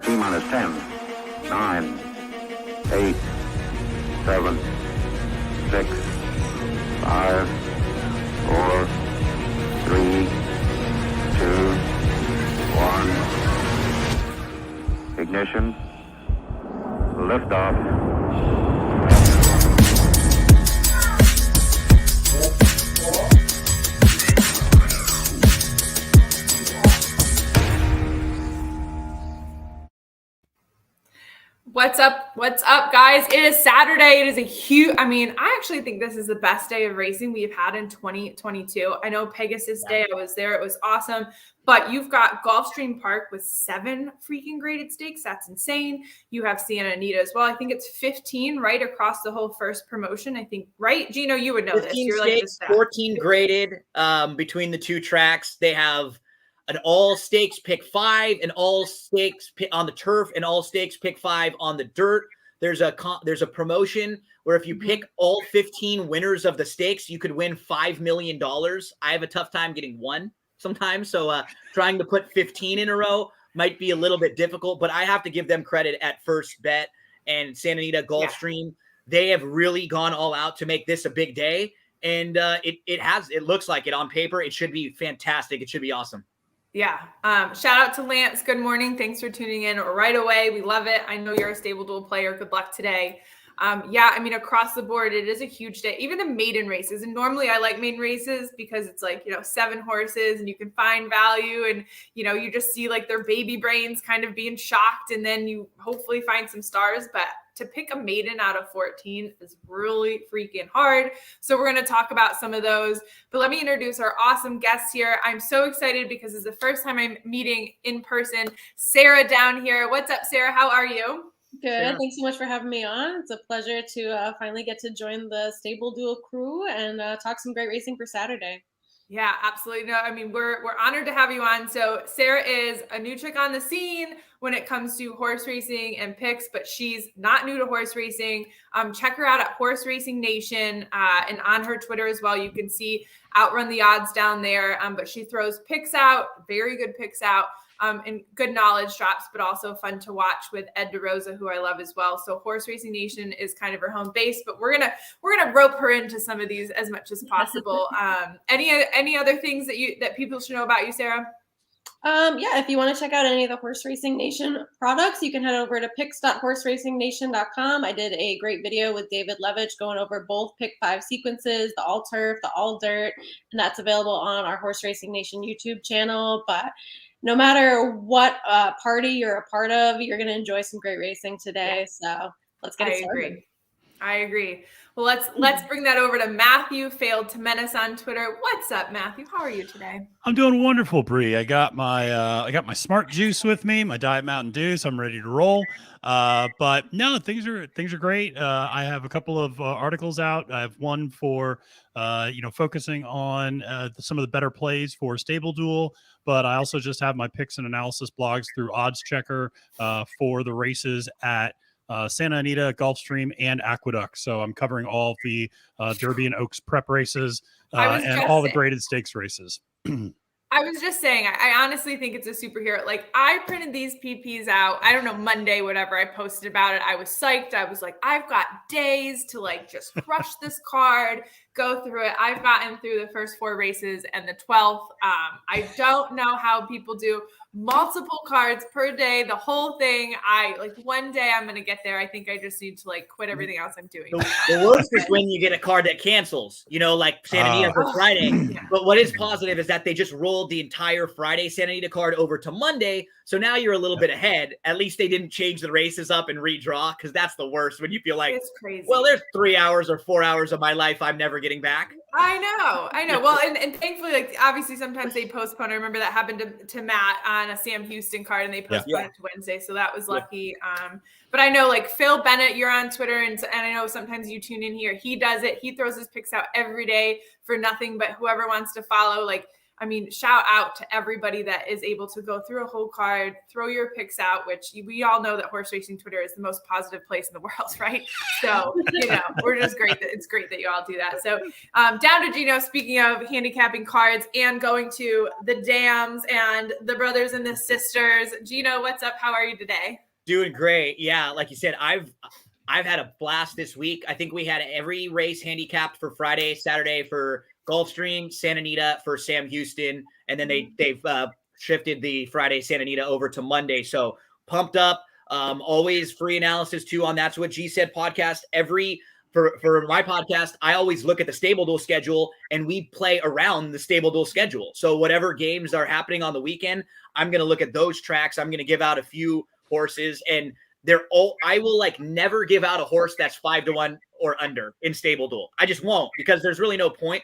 T-minus 10, 9, 8, 7, 6, 5, 4, 3, 2, 1. Ignition. Liftoff. What's up? What's up, guys? It is Saturday. It is a huge, I actually think this is the best day of racing we've had in 2022. I know Pegasus Day, I was there. It was awesome. But you've got Gulfstream Park with 7 freaking graded stakes. That's insane. You have Santa Anita as well. I think it's 15 right across the whole first promotion. I think, right? Gino, you would know this. You're stakes, like 14 graded between the two tracks. They have an all stakes pick 5, an all stakes pick on the turf, and all stakes pick 5 on the dirt. There's a promotion where if you pick all 15 winners of the stakes, you could win $5 million. I have a tough time getting one sometimes, so trying to put 15 in a row might be a little bit difficult, but I have to give them credit at First Bet and Santa Anita Gulfstream. Yeah. They have really gone all out to make this a big day, and it looks like it on paper. It should be fantastic. It should be awesome. Yeah. Shout out to Lance. Good morning. Thanks for tuning in right away. We love it. I know you're a stable duel player. Good luck today. Across the board, it is a huge day. Even the maiden races. And normally I like maiden races because it's like, 7 horses and you can find value and, you just see like their baby brains kind of being shocked and then you hopefully find some stars. But to pick a maiden out of 14 is really freaking hard. So we're going to talk about some of those. But let me introduce our awesome guests here. I'm so excited because it's the first time I'm meeting in person. Sara down here. What's up, Sara? How are you? Good. Sara. Thanks so much for having me on. It's a pleasure to finally get to join the Stable Duel crew and talk some great racing for Saturday. Yeah, absolutely. No, we're honored to have you on. So Sara is a new chick on the scene when it comes to horse racing and picks, but she's not new to horse racing. Check her out at Horse Racing Nation and on her Twitter as well. You can see Outrun the Odds down there. But she throws picks out, very good picks out. And good knowledge drops, but also fun to watch with Ed DeRosa, who I love as well. So Horse Racing Nation is kind of her home base, but we're gonna rope her into some of these as much as possible. Any other things that people should know about you, Sara? If you want to check out any of the Horse Racing Nation products, you can head over to picks.horseracingnation.com. I did a great video with David Levitch going over both pick 5 sequences, the all turf, the all dirt, and that's available on our Horse Racing Nation YouTube channel. But no matter what party you're a part of, you're going to enjoy some great racing today. So let's get it started. I agree. Well, let's bring that over to Matthew Failed to Menace on Twitter. What's up, Matthew? How are you today? I'm doing wonderful, Bri. I got my Smart Juice with me, my Diet Mountain Dew, so I'm ready to roll. But no, things are great. I have a couple of articles out. I have one for focusing on some of the better plays for Stable Duel, but I also just have my picks and analysis blogs through Odds Checker for the races at Santa Anita, Gulfstream, and Aqueduct. So I'm covering all of the Derby and Oaks prep races and all the graded stakes races. I was just saying, I honestly think it's a superhero. Like, I printed these PPs out, I don't know, Monday, whatever, I posted about it. I was psyched. I was like, I've got days to like just crush this card, go through it. I've gotten through the first 4 races and the 12th. I don't know how people do multiple cards per day, the whole thing. One day I'm going to get there. I think I just need to like quit everything else I'm doing. The worst is when you get a card that cancels, like Santa Anita for Friday. Yeah. But what is positive is that they just rolled the entire Friday Santa Anita card over to Monday. So now you're a little bit ahead. At least they didn't change the races up and redraw, because that's the worst when you feel like, it's crazy. Well, there's 3 hours or 4 hours of my life I'm never getting back. I know. Well, and thankfully, like, obviously sometimes they postpone. I remember that happened to Matt on a Sam Houston card, and they postponed it to Wednesday. So that was lucky. But I know, like, Phil Bennett, you're on Twitter, and I know sometimes you tune in here. He does it. He throws his picks out every day for nothing but whoever wants to follow. Like, I mean, shout out to everybody that is able to go through a whole card, throw your picks out, which we all know that horse racing Twitter is the most positive place in the world, right? So, we're just great that it's great that you all do that. So down to Gino, speaking of handicapping cards and going to the dams and the brothers and the sisters. Gino, what's up? How are you today? Doing great. Yeah, like you said, I've had a blast this week. I think we had every race handicapped for Friday, Saturday for Gulfstream, Santa Anita for Sam Houston, and then they've shifted the Friday Santa Anita over to Monday. So pumped up. Always free analysis too on That's What G Said podcast. For my podcast, I always look at the stable duel schedule and we play around the stable duel schedule. So whatever games are happening on the weekend, I'm going to look at those tracks. I'm going to give out a few horses, and I will never give out a horse that's 5-1 or under in stable duel. I just won't, because there's really no point.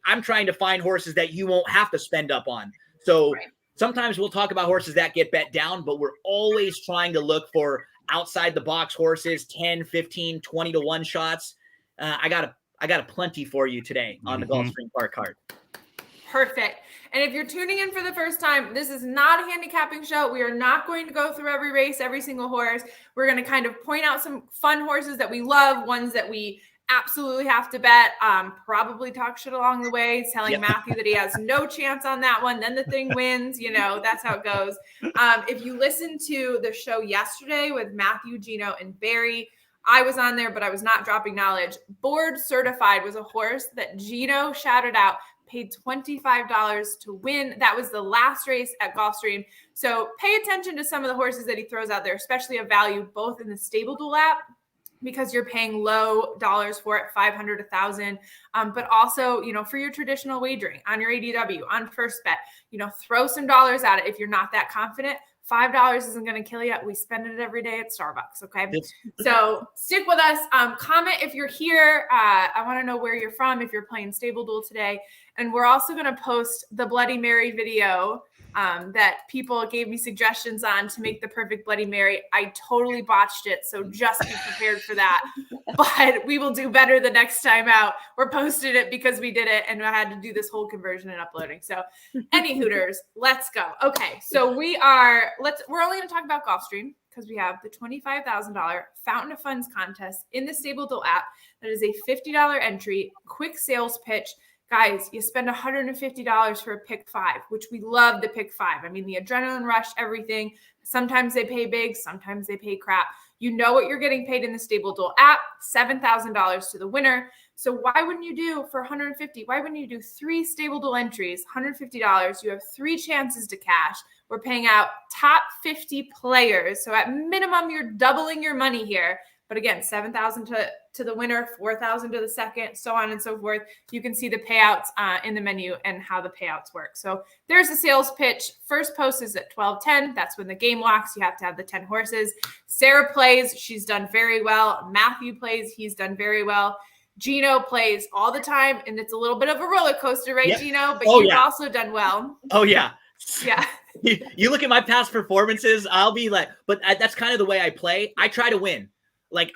I'm trying to find horses that you won't have to spend up on. So sometimes we'll talk about horses that get bet down, but we're always trying to look for outside the box horses, 10, 15, 20 to 1 shots. I got a plenty for you today on the Gulfstream Park card. Perfect. And if you're tuning in for the first time, this is not a handicapping show. We are not going to go through every race, every single horse. We're going to kind of point out some fun horses that we love, ones that we absolutely have to bet, probably talk shit along the way, telling Matthew that he has no chance on that one. Then the thing wins, that's how it goes. If you listened to the show yesterday with Matthew, Gino, and Barry, I was on there, but I was not dropping knowledge. Board Certified was a horse that Gino shouted out, paid $25 to win. That was the last race at Gulfstream. So pay attention to some of the horses that he throws out there, especially of value, both in the Stable Duel app, because you're paying low dollars for it, 500, 1,000, but also, for your traditional wagering on your ADW, on First Bet, throw some dollars at it. If you're not that confident, $5 isn't going to kill you. We spend it every day at Starbucks. Okay. So stick with us. Comment if you're here. I want to know where you're from, if you're playing Stable Duel today. And we're also going to post the Bloody Mary video that people gave me suggestions on to make the perfect Bloody Mary. I totally botched it, so just be prepared for that. But we will do better the next time out. We're posting it because we did it, and I had to do this whole conversion and uploading. So, any Hooters, let's go. Okay, so we're only going to talk about Gulfstream because we have the $25,000 Fountain of Funds contest in the Stable Duel app. That is a $50 entry, quick sales pitch. Guys, you spend $150 for a pick 5, which we love the pick 5. I mean, the adrenaline rush, everything. Sometimes they pay big, sometimes they pay crap. You know what you're getting paid in the Stable Duel app, $7,000 to the winner. So why wouldn't you do for $150? Why wouldn't you do 3 Stable Duel entries, $150? You have 3 chances to cash. We're paying out top 50 players. So at minimum, you're doubling your money here. But again, $7,000 to the winner, $4,000 to the second, so on and so forth. You can see the payouts in the menu and how the payouts work. So there's the sales pitch. First post is at 12:10. That's when the game locks. You have to have the 10 horses. Sara plays. She's done very well. Matthew plays. He's done very well. Gino plays all the time, and it's a little bit of a roller coaster, right, Gino? But you've also done well. Oh, yeah. Yeah. You look at my past performances, I'll be like, but that's kind of the way I play. I try to win.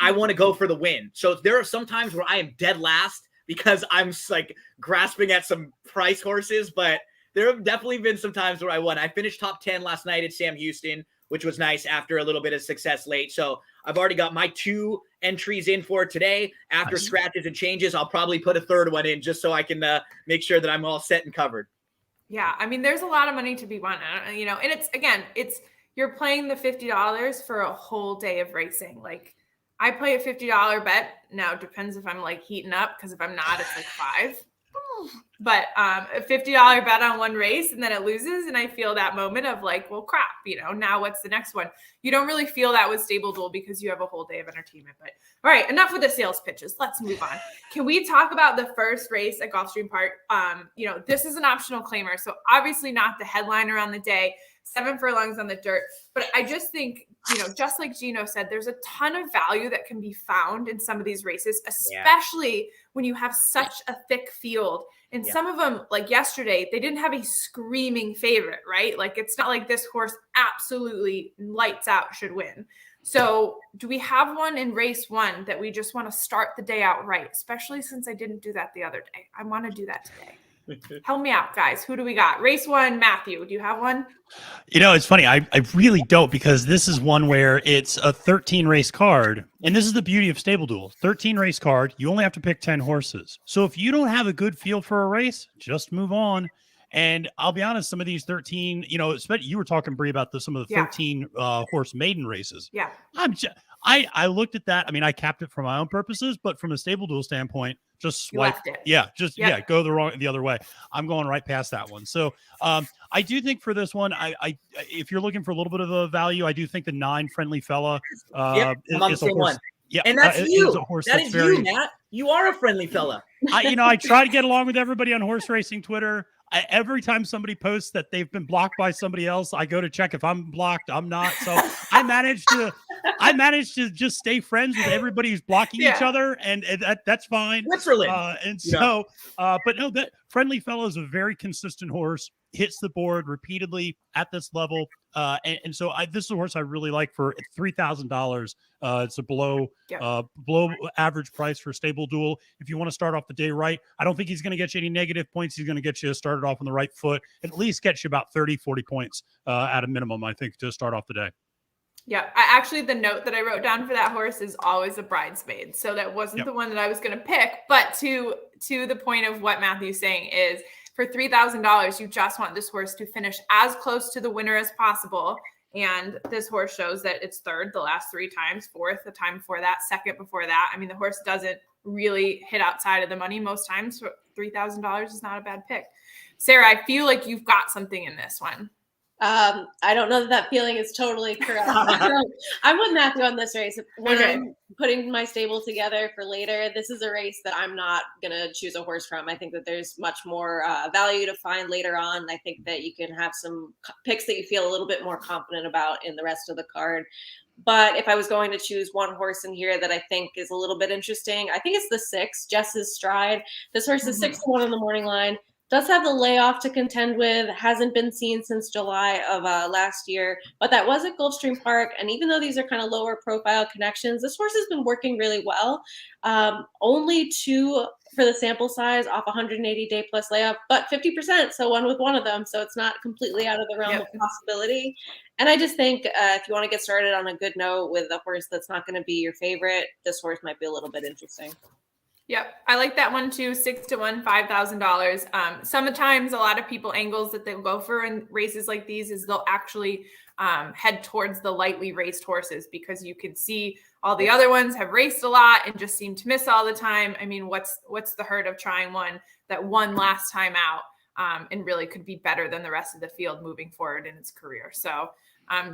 I want to go for the win. So there are some times where I am dead last because I'm grasping at some price horses, but there have definitely been some times where I won. I finished top 10 last night at Sam Houston, which was nice after a little bit of success late. So I've already got my 2 entries in for today. After scratches and changes, I'll probably put a 3rd one in just so I can make sure that I'm all set and covered. Yeah. I mean, there's a lot of money to be won, and you're playing the $50 for a whole day of racing. I play a $50 bet. Now it depends if I'm heating up, because if I'm not, it's 5. But a $50 bet on one race and then it loses, and I feel that moment of well, crap, now what's the next one? You don't really feel that with Stable Duel because you have a whole day of entertainment. But all right, enough with the sales pitches. Let's move on. Can we talk about the first race at Gulfstream Park? This is an optional claimer, so obviously not the headliner on the day. 7 furlongs on the dirt. But I just think, just like Gino said, there's a ton of value that can be found in some of these races, especially when you have such a thick field. And some of them, like yesterday, they didn't have a screaming favorite, right? It's not like this horse absolutely lights out should win. So do we have one in race 1 that we just want to start the day out right, especially since I didn't do that the other day? I want to do that today. Help me out, guys. Who do we got? Race 1, Matthew. Do you have one? It's funny. I really don't, because this is one where it's a 13 race card. And this is the beauty of Stable Duel. 13 race card. You only have to pick 10 horses. So if you don't have a good feel for a race, just move on. And I'll be honest, some of these 13, you were talking, Bri, about some of the 13 horse maiden races. Yeah. I looked at that. I mean, I capped it for my own purposes, but from a Stable Duel standpoint, just swipe. Go the other way. I'm going right past that one. So I do think for this one, I if you're looking for a little bit of a value, I do think the 9 Friendly Fella is the same one. Yeah, and that's you. That is you, Matt. You are a friendly fella. I try to get along with everybody on horse racing Twitter. Every time somebody posts that they've been blocked by somebody else, I go to check if I'm blocked. I'm not. So I managed to just stay friends with everybody who's blocking each other, and that's fine. Literally. But no, that Friendly Fellow is a very consistent horse. Hits the board repeatedly at this level, so this is a horse I really like for $3,000. It's a below average price for Stable Duel. If you want to start off the day right, I don't think he's going to get you any negative points. He's going to get you started off on the right foot, at least get you about 30-40 points at a minimum, I think, to start off the day. Yeah, actually, the note that I wrote down for that horse is always a bridesmaid. So that wasn't the one that I was going to pick. But to the point of what Matthew's saying is, for $3,000, you just want this horse to finish as close to the winner as possible. And this horse shows that it's third the last 3 times, fourth the time before that, second before that. I mean, the horse doesn't really hit outside of the money most times. So $3,000 is not a bad pick. Sara, I feel like you've got something in this one. I don't know that feeling is totally correct. I'm with Matthew on this race. When I'm putting my stable together for later, this is a race that I'm not going to choose a horse from. I think that there's much more value to find later on. I think that you can have some picks that you feel a little bit more confident about in the rest of the card. But if I was going to choose one horse in here that I think is a little bit interesting, I think it's the 6, Jess's Stride. This horse is 6-1 on the morning line. Does have the layoff to contend with, hasn't been seen since July of last year, but that was at Gulfstream Park. And even though these are kind of lower profile connections, this horse has been working really well. Only 2 for the sample size off 180-day plus layoff, but 50%, so one with one of them. So it's not completely out of the realm of possibility. And I just think if you want to get started on a good note with a horse that's not going to be your favorite, this horse might be a little bit interesting. Yep. I like that one too. 6-1, $5,000. Sometimes a lot of people angles that they'll go for in races like these is they'll actually head towards the lightly raced horses, because you can see all the other ones have raced a lot and just seem to miss all the time. I mean, what's the hurt of trying one that won last time out and really could be better than the rest of the field moving forward in its career? So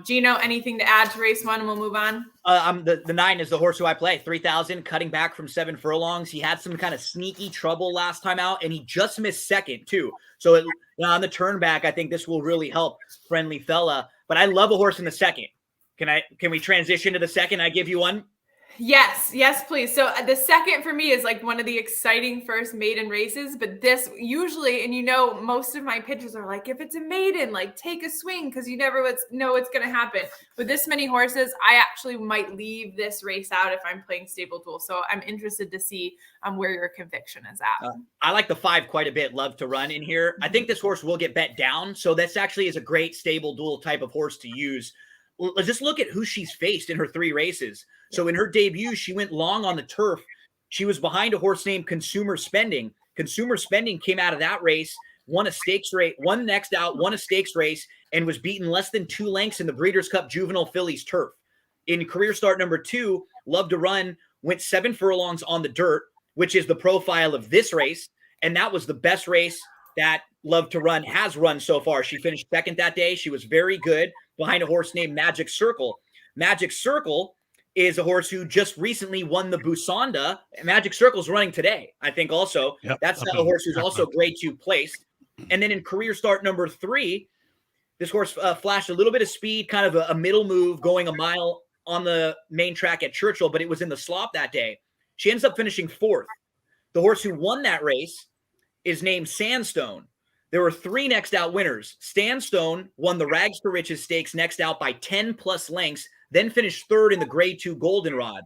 Gino, anything to add to race 1 and we'll move on? The 9 is the horse who I play. 3,000, cutting back from 7 furlongs. He had some kind of sneaky trouble last time out, and he just missed second too. So on the turn back, I think this will really help Friendly Fella. But I love a horse in the second. Can we transition to the second? I give you one. Yes, please. So the second for me is like one of the exciting first maiden races, but this usually, and most of my pitches are like, if it's a maiden, like take a swing, because you never know what's going to happen. With this many horses, I actually might leave this race out if I'm playing Stable Duel. So I'm interested to see where your conviction is at. I like the 5 quite a bit. Love to run in here. I think this horse will get bet down. So this actually is a great Stable Duel type of horse to use. Let's just look at who she's faced in her 3 races. So in her debut, she went long on the turf. She was behind a horse named Consumer Spending. Consumer Spending came out of that race, won a stakes race, won next out, won a stakes race, and was beaten less than 2 lengths in the Breeders' Cup Juvenile Fillies turf. In career start number 2, Love to Run went 7 furlongs on the dirt, which is the profile of this race. And that was the best race that Love to Run has run so far. She finished second that day. She was very good behind a horse named Magic Circle. Magic Circle is a horse who just recently won the Busanda. Magic Circle's running today, I think also. Yep. That's a horse who's also grade 2 placed. And then in career start number 3, this horse flashed a little bit of speed, kind of a middle move, going a mile on the main track at Churchill, but it was in the slop that day. She ends up finishing 4th. The horse who won that race is named Sandstone. There were 3 next out winners. Sandstone won the Rags to Riches Stakes next out by 10 plus lengths, then finished 3rd in the grade 2 Goldenrod.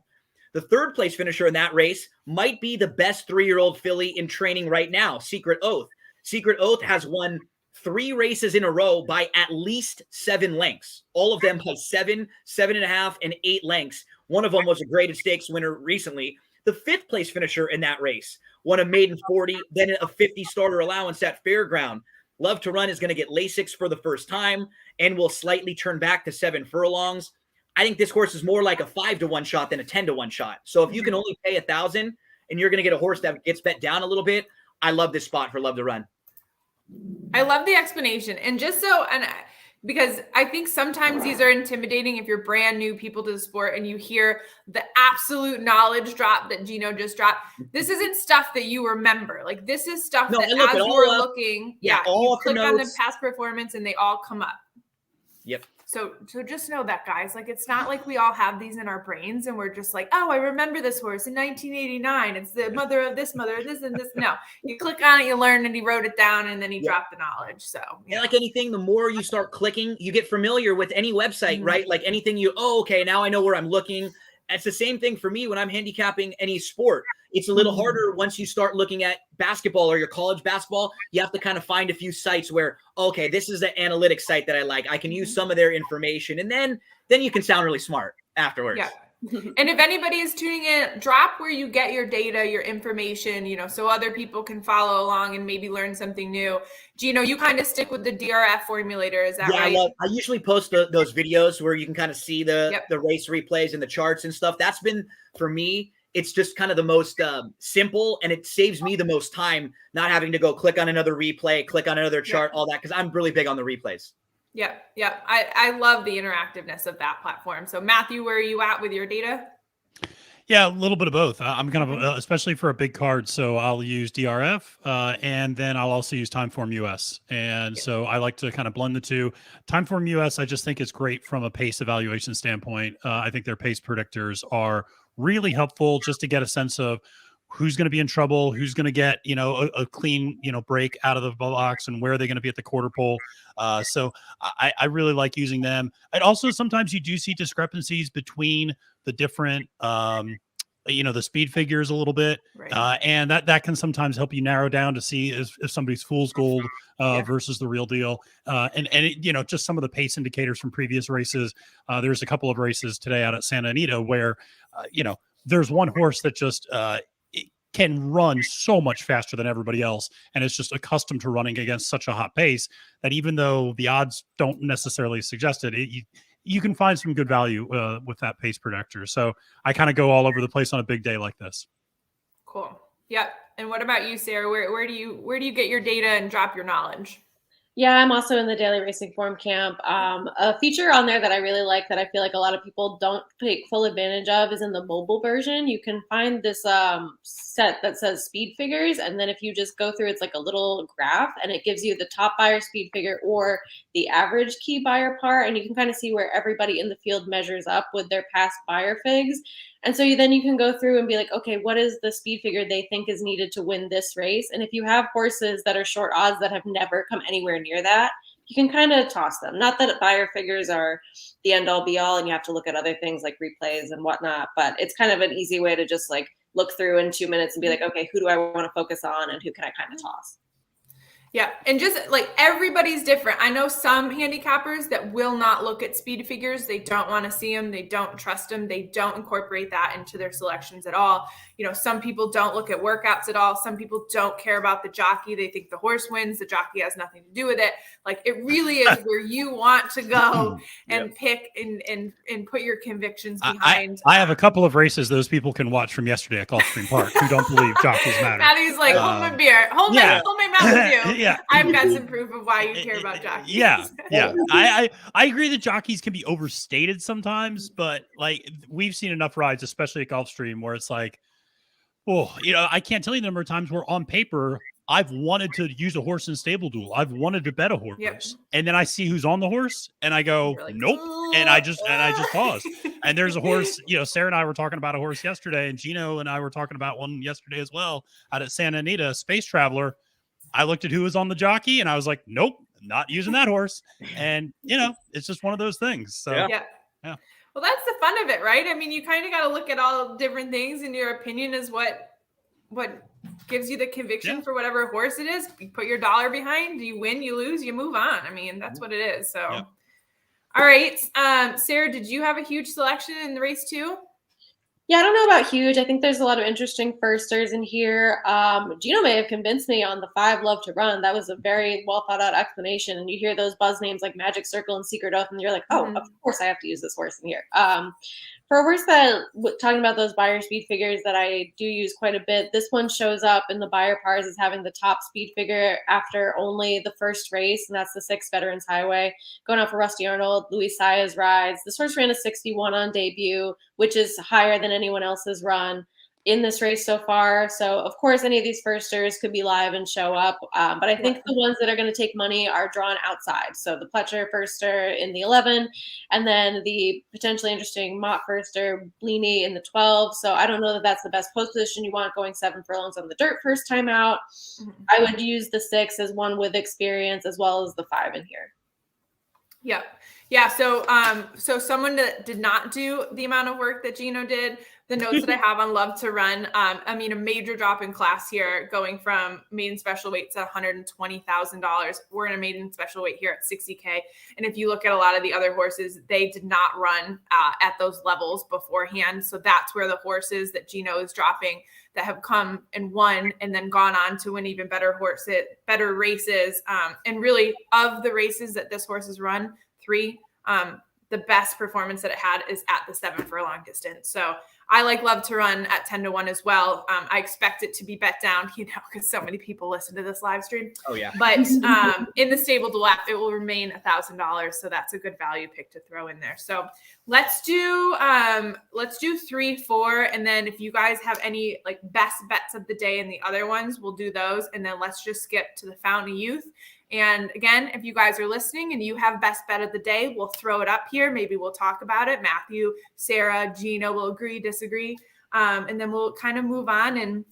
The 3rd place finisher in that race might be the best 3-year-old filly in training right now, Secret Oath. Secret Oath has won 3 races in a row by at least 7 lengths. All of them by 7, 7.5, and 8 lengths. One of them was a graded stakes winner recently. The 5th place finisher in that race won a maiden 40, then a 50 starter allowance at Fairground. Love to Run is going to get Lasix for the first time and will slightly turn back to 7 furlongs. I think this horse is more like a 5-to-1 shot than a 10-to-1 shot. So if you can only pay 1,000 and you're going to get a horse that gets bet down a little bit, I love this spot for Love to Run. I love the explanation. And just so, because I think sometimes these are intimidating if you're brand new people to the sport and you hear the absolute knowledge drop that Gino just dropped. This isn't stuff that you remember. Like, this is stuff that as you're looking, you click on the past performance and they all come up. Yep. So just know that, guys. Like, it's not like we all have these in our brains and we're just like, oh, I remember this horse in 1989. It's the mother of this, and this. No, you click on it, you learn, and he wrote it down, and then he dropped the knowledge. So, and like anything, the more you start clicking, you get familiar with any website, right? Like anything okay, now I know where I'm looking. It's the same thing for me when I'm handicapping any sport. It's a little harder once you start looking at basketball or your college basketball. You have to kind of find a few sites where, okay, this is the analytics site that I like. I can use some of their information, and then you can sound really smart afterwards. Yeah. And if anybody is tuning in, drop where you get your data, your information, so other people can follow along and maybe learn something new. Gino, you kind of stick with the DRF formulator. Is that right? I usually post those videos where you can kind of see the race replays and the charts and stuff. That's been, for me, it's just kind of the most simple, and it saves me the most time not having to go click on another replay, click on another chart, all that, because I'm really big on the replays. Yeah. I love the interactiveness of that platform. So Matthew, where are you at with your data? Yeah, a little bit of both. I'm kind of, especially for a big card. So I'll use DRF and then I'll also use Timeform US. And so I like to kind of blend the two. Timeform US, I just think it's great from a pace evaluation standpoint. I think their pace predictors are really helpful just to get a sense of who's going to be in trouble, who's going to get, a clean, break out of the box, and where are they going to be at the quarter pole. So I really like using them. And also sometimes you do see discrepancies between the different, the speed figures a little bit. Right. And that can sometimes help you narrow down to see if somebody's fool's gold versus the real deal. And it, just some of the pace indicators from previous races. There's a couple of races today out at Santa Anita where, there's one horse that just, can run so much faster than everybody else, and it's just accustomed to running against such a hot pace that even though the odds don't necessarily suggest it, you can find some good value with that pace predictor. So I kind of go all over the place on a big day like this. Cool. Yep. And what about you, Sarah? Where do you get your data and drop your knowledge? Yeah, I'm also in the Daily Racing Form camp. A feature on there that I really like that I feel like a lot of people don't take full advantage of is in the mobile version. You can find this set that says speed figures, and then if you just go through, it's like a little graph, and it gives you the top buyer speed figure or the average key buyer par, and you can kind of see where everybody in the field measures up with their past buyer figs. And so then you can go through and be like, okay, what is the speed figure they think is needed to win this race? And if you have horses that are short odds that have never come anywhere near that, you can kind of toss them. Not that buyer figures are the end all be all and you have to look at other things like replays and whatnot, but it's kind of an easy way to just like look through in 2 minutes and be like, okay, who do I want to focus on and who can I kind of toss? Yeah. And just like everybody's different. I know some handicappers that will not look at speed figures. They don't want to see them. They don't trust them. They don't incorporate that into their selections at all. Some people don't look at workouts at all. Some people don't care about the jockey. They think the horse wins. The jockey has nothing to do with it. Like, it really is where you want to go and pick and put your convictions behind. I have a couple of races those people can watch from yesterday at Gulfstream Park who don't believe jockeys matter. Maddie's like, hold my beer. Hold my Mountain Dew. Yeah. I've got some proof of why you care about jockeys. Yeah. I agree that jockeys can be overstated sometimes, but like we've seen enough rides, especially at Gulfstream, where it's like, I can't tell you the number of times where on paper I've wanted to use a horse in stable duel. I've wanted to bet a horse, and then I see who's on the horse, and I go, like, nope, and I just pause. And there's a horse. Sarah and I were talking about a horse yesterday, and Gino and I were talking about one yesterday as well out at Santa Anita, Space Traveler. I looked at who was on the jockey, and I was like, nope, not using that horse. And it's just one of those things. So yeah. Well, that's the fun of it, right? I mean, you kind of got to look at all different things, and your opinion is what gives you the conviction Yeah. for whatever horse it is. You put your dollar behind, you win, you lose, you move on. I mean, that's what it is. So, Yeah. All right. Sarah, did you have a huge selection in the race too? Yeah, I don't know about huge. I think there's a lot of interesting firsters in here. Gino may have convinced me on the 5 Love to Run. That was a very well thought out explanation. And you hear those buzz names like Magic Circle and Secret Oath, and you're like, oh, of course I have to use this horse in here. For a horse that, talking about those Beyer speed figures that I do use quite a bit, this one shows up in the Beyer Pars as having the top speed figure after only the first race, and that's the 6 Veterans Highway. Going out for Rusty Arnold, Luis Saez rides. This horse ran a 61 on debut, which is higher than anyone else's run in this race so far. So, of course, any of these firsters could be live and show up. But I think the ones that are going to take money are drawn outside. So the Pletcher firster in the 11, and then the potentially interesting Mott firster, Blaney in the 12. So I don't know that that's the best post position you want going 7 furlongs on the dirt first time out. I would use the 6 as one with experience as well as the 5 in here. Yep. Yeah. So, so someone that did not do the amount of work that Gino did, the notes that I have on Love to Run, I mean, a major drop in class here, going from maiden special weight to $120,000. We're in a maiden special weight here at 60K. And if you look at a lot of the other horses, they did not run at those levels beforehand. So that's where the horses that Gino is dropping that have come and won and then gone on to win even better better races. And really, of the races that this horse has run, 3, the best performance that it had is at the 7 furlong distance. So I like Love to Run at 10-1 as well. I expect it to be bet down, because so many people listen to this live stream. Oh yeah. But in the Stable Duel app, it will remain $1,000. So that's a good value pick to throw in there. So let's do 3, 4. And then if you guys have any like best bets of the day and the other ones, we'll do those. And then let's just skip to the Fountain of Youth. And again, if you guys are listening and you have best bet of the day, we'll throw it up here. Maybe we'll talk about it. Matthew, Sarah, Gino will agree, disagree. And then we'll kind of move on and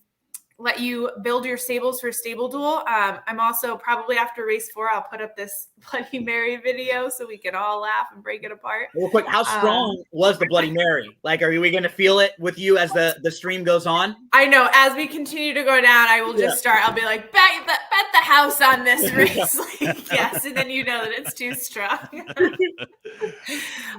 let you build your stables for Stable Duel. I'm also probably after race 4, I'll put up this Bloody Mary video so we can all laugh and break it apart. Real quick, how strong was the Bloody Mary? Like, are we going to feel it with you as the stream goes on? I know. As we continue to go down, I will just start. I'll be like, bet the house on this race. Like, yes, and then you know that it's too strong.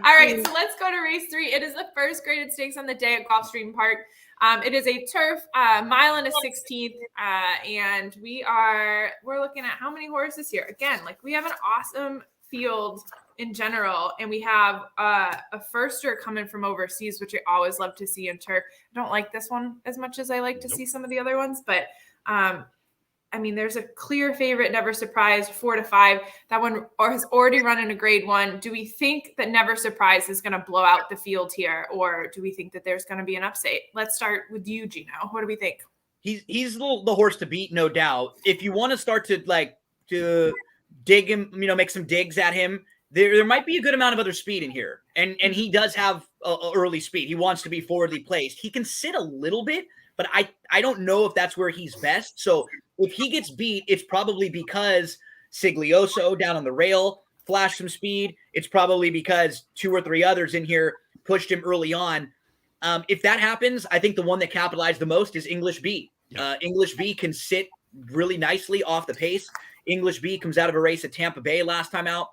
All right, so let's go to race 3. It is the first graded stakes on the day at Gulfstream Park. It is a turf, mile and a 16th, and we're looking at how many horses here. Again, like, we have an awesome field in general, and we have a firster coming from overseas, which I always love to see in turf. I don't like this one as much as I like to see some of the other ones, but I mean, there's a clear favorite, Never Surprised, 4-5. That one has already run in a grade 1. Do we think that Never Surprised is going to blow out the field here, or do we think that there's going to be an upset? Let's start with you, Gino. What do we think? He's the horse to beat, no doubt. If you want to start to dig him, make some digs at him, there might be a good amount of other speed in here, and he does have early speed. He wants to be forwardly placed. He can sit a little bit, but I don't know if that's where he's best. So if he gets beat, it's probably because Siglioso down on the rail flashed some speed. It's probably because 2 or 3 others in here pushed him early on. If that happens, I think the one that capitalized the most is English B. English B can sit really nicely off the pace. English B comes out of a race at Tampa Bay last time out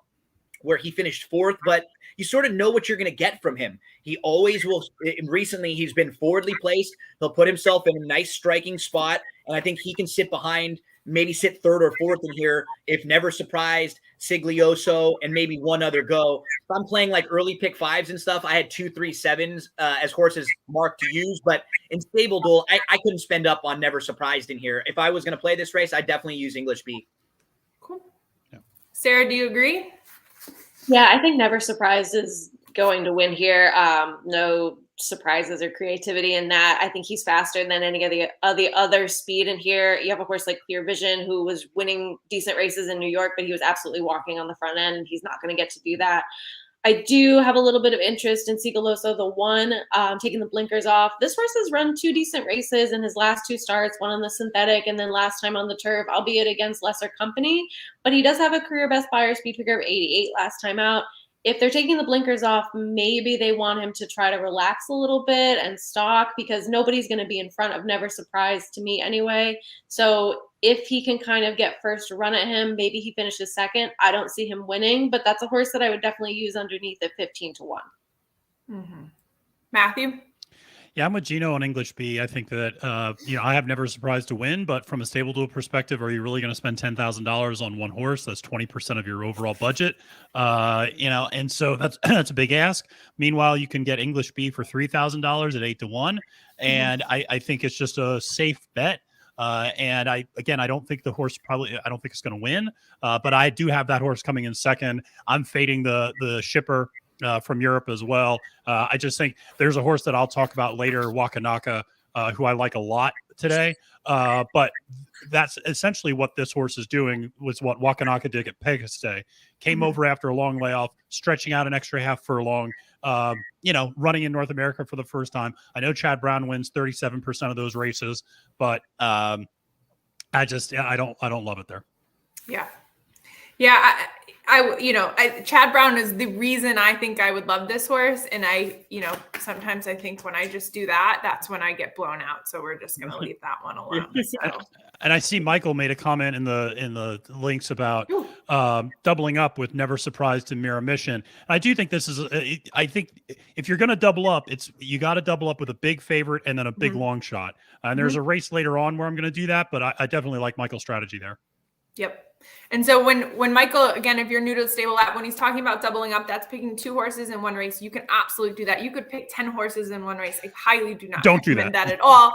where he finished 4th, but you sort of know what you're going to get from him. He always will. Recently, he's been forwardly placed. He'll put himself in a nice striking spot, and I think he can sit behind, maybe sit 3rd or 4th in here if Never Surprised, Siglioso, and maybe one other go. If I'm playing like early pick 5s and stuff, I had 2, 3, 7s as horses marked to use, but in Stable Duel, I couldn't spend up on Never Surprised in here. If I was going to play this race, I'd definitely use English B. Cool. Yeah. Sarah, do you agree? Yeah, I think Never Surprised is going to win here. No surprises or creativity in that. I think he's faster than any of the other speed in here. You have a horse like Clear Vision, who was winning decent races in New York, but he was absolutely walking on the front end, and he's not going to get to do that. I do have a little bit of interest in Siglioso, the 1, taking the blinkers off. This horse has run 2 decent races in his last 2 starts, one on the synthetic and then last time on the turf, albeit against lesser company. But he does have a career best Beyer speed figure of 88 last time out. if they're taking the blinkers off, maybe they want him to try to relax a little bit and stalk, because nobody's going to be in front of Never Surprise to me anyway. So if he can kind of get first run at him, maybe he finishes second. I don't see him winning, but that's a horse that I would definitely use underneath at 15-1. Mm-hmm. Matthew? Yeah, I'm with Gino on English B. I think that I have Never Surprised to win, but from a stable duel perspective, are you really going to spend $10,000 on one horse? That's 20% of your overall budget. And so that's that's a big ask. Meanwhile, you can get English B for $3,000 at 8-1, and I think it's just a safe bet. And I don't think the horse I don't think it's going to win, but I do have that horse coming in second. I'm fading the shipper from Europe as well. I just think there's a horse that I'll talk about later, Wakanaka, who I like a lot today. But that's essentially what this horse is doing, was what Wakanaka did at Pegasus Day. Came over after a long layoff, stretching out an extra half furlong, running in North America for the first time. I know Chad Brown wins 37% of those races, but I don't love it there. Yeah. Yeah. Chad Brown is the reason I think I would love this horse. And sometimes I think when I just do that, that's when I get blown out. So we're just going to leave that one alone. So. And I see Michael made a comment in the links about doubling up with Never Surprised and Mirror Mission. I do think this is, I think if you're going to double up, you got to double up with a big favorite and then a big long shot. And there's a race later on where I'm going to do that, but I definitely like Michael's strategy there. Yep. And so when Michael, again, if you're new to the stable app, when he's talking about doubling up, that's picking 2 horses in one race. You can absolutely do that. You could pick 10 horses in one race. I highly do not recommend that at all.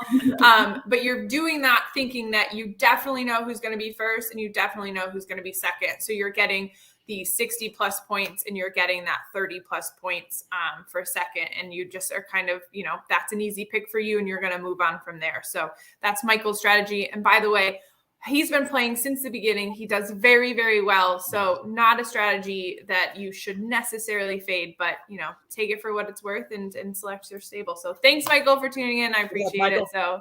But you're doing that thinking that you definitely know who's going to be first and you definitely know who's going to be second. So you're getting the 60 plus points and you're getting that 30 plus points for second. And you just are kind of, that's an easy pick for you and you're going to move on from there. So that's Michael's strategy. And by the way, he's been playing since the beginning. He does very, very well. So not a strategy that you should necessarily fade, but, take it for what it's worth and select your stable. So thanks, Michael, for tuning in. I appreciate it. So,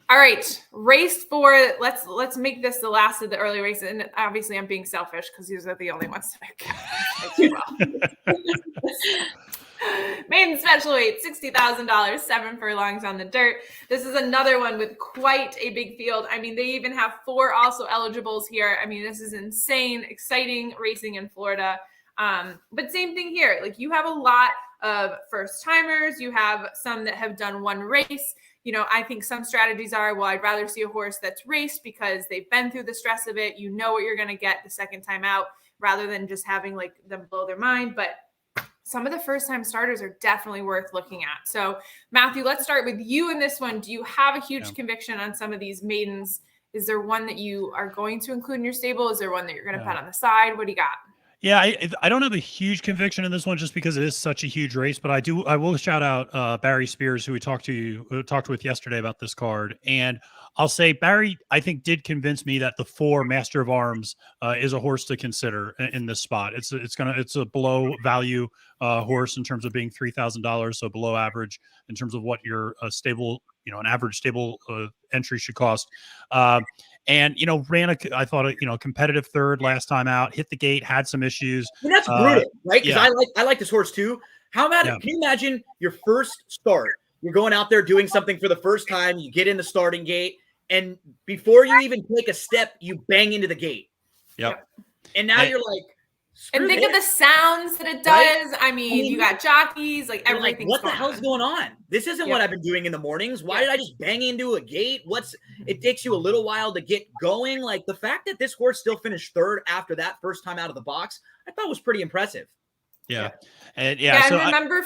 all right, race 4. Let's make this the last of the early races. And obviously I'm being selfish because these are the only ones that I can. Maiden special weight, $60,000, 7 furlongs on the dirt. This is another one with quite a big field. I mean, they even have 4 also eligibles here. I mean, this is insane, exciting racing in Florida. But same thing here. Like, you have a lot of first timers. You have some that have done one race. I think some strategies are, well, I'd rather see a horse that's raced because they've been through the stress of it. You know what you're going to get the second time out, rather than just having like them blow their mind. But some of the first-time starters are definitely worth looking at. So, Matthew, let's start with you in this one. Do you have a huge conviction on some of these maidens? Is there one that you are going to include in your stable? Is there one that you're going to put on the side? What do you got? Yeah, I don't have a huge conviction in this one just because it is such a huge race, but I will shout out Barry Spears, who we talked with yesterday about this card. And I'll say Barry, I think, did convince me that the 4 Master of Arms is a horse to consider in this spot. It's a below value horse in terms of being $3,000, so below average in terms of what your stable, an average stable entry should cost. And ran I thought a competitive third last time out, hit the gate, had some issues. And that's brutal, right? Because I like this horse too. How about Can you imagine your first start? You're going out there doing something for the first time. You get in the starting gate, and before you even take a step, you bang into the gate. Yep. And now you're like, and think of the sounds that it does. Right? I mean, you got jockeys, like everything. What the hell's going on? This isn't what I've been doing in the mornings. Why did I just bang into a gate? It takes you a little while to get going. Like, the fact that this horse still finished third after that first time out of the box, I thought was pretty impressive. Yeah. And so remember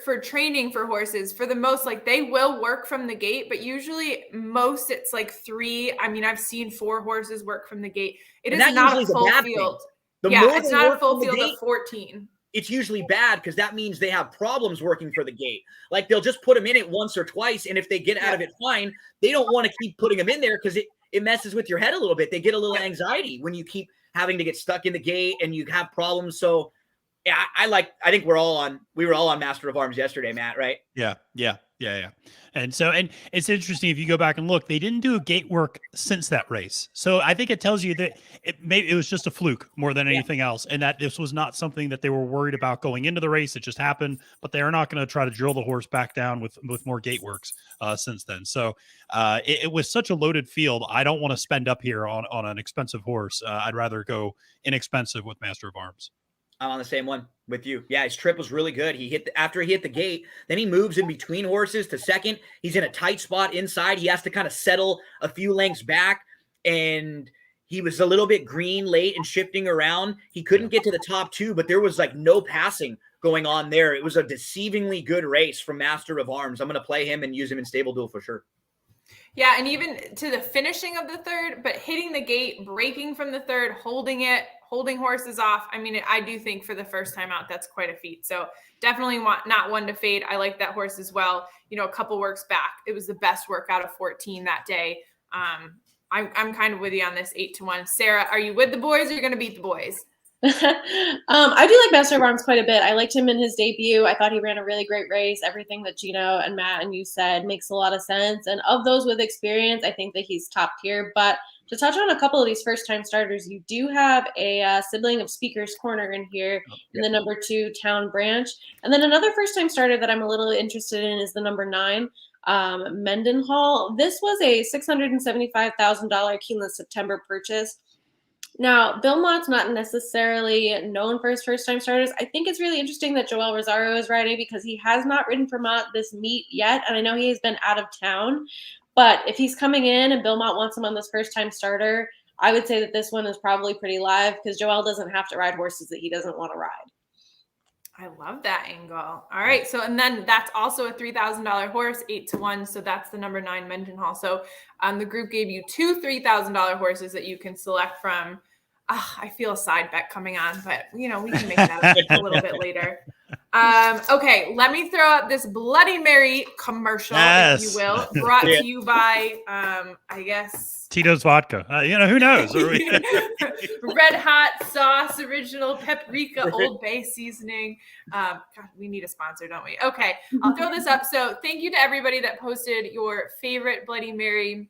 for training for horses, for the most, like, they will work from the gate, but usually most it's like 3. I mean, I've seen 4 horses work from the gate. It is not a full field. It's not a full field of 14. It's usually bad because that means they have problems working for the gate. Like, they'll just put them in it once or twice, and if they get out of it fine, they don't want to keep putting them in there because it messes with your head a little bit. They get a little anxiety when you keep having to get stuck in the gate and you have problems. So Yeah, I think we were all on Master of Arms yesterday, Matt, right? Yeah. And it's interesting if you go back and look, they didn't do a gate work since that race. So I think it tells you that it was just a fluke more than anything else, and that this was not something that they were worried about going into the race. It just happened, but they are not going to try to drill the horse back down with more gate works since then. So it was such a loaded field. I don't want to spend up here on an expensive horse. I'd rather go inexpensive with Master of Arms. I'm on the same one with you. Yeah, his trip was really good. After he hit the gate, then he moves in between horses to second. He's in a tight spot inside. He has to kind of settle a few lengths back, and he was a little bit green late and shifting around. He couldn't get to the top two, but there was like no passing going on there. It was a deceivingly good race from Master of Arms. I'm going to play him and use him in Stable Duel for sure. Yeah, and even to the finishing of the third, but hitting the gate, breaking from the third, holding horses off. I mean, I do think for the first time out, that's quite a feat. So definitely not one to fade. I like that horse as well. You know, a couple works back, it was the best work out of 14 that day. I'm kind of with you on this 8-1. Sarah, are you with the boys or are you going to beat the boys? I do like Master of Arms quite a bit. I liked him in his debut. I thought he ran a really great race. Everything that Gino and Matt and you said makes a lot of sense. And of those with experience, I think that he's top tier. But to touch on a couple of these first-time starters, you do have a sibling of Speaker's Corner in here in the number 2 Town Branch. And then another first-time starter that I'm a little interested in is the number 9, Mendenhall. This was a $675,000 Keeneland September purchase. Now, Bill Mott's not necessarily known for his first-time starters. I think it's really interesting that Joel Rosario is riding because he has not ridden for Mott this meet yet, and I know he's been out of town. But if he's coming in and Bill Mott wants him on this first-time starter, I would say that this one is probably pretty live because Joel doesn't have to ride horses that he doesn't want to ride. I love that angle. All right. So, and then that's also a $3,000 horse, 8-1. So that's the number 9 Mendenhall. So the group gave you 2 $3,000 horses that you can select from. I feel a side bet coming on, but we can make that up a little bit later. Okay. Let me throw up this Bloody Mary commercial, if you will, brought to you by, I guess, Tito's vodka. Who knows? Red Hot Sauce, original paprika, Old Bay seasoning. God, we need a sponsor, don't we? Okay, I'll throw this up. So thank you to everybody that posted your favorite Bloody Mary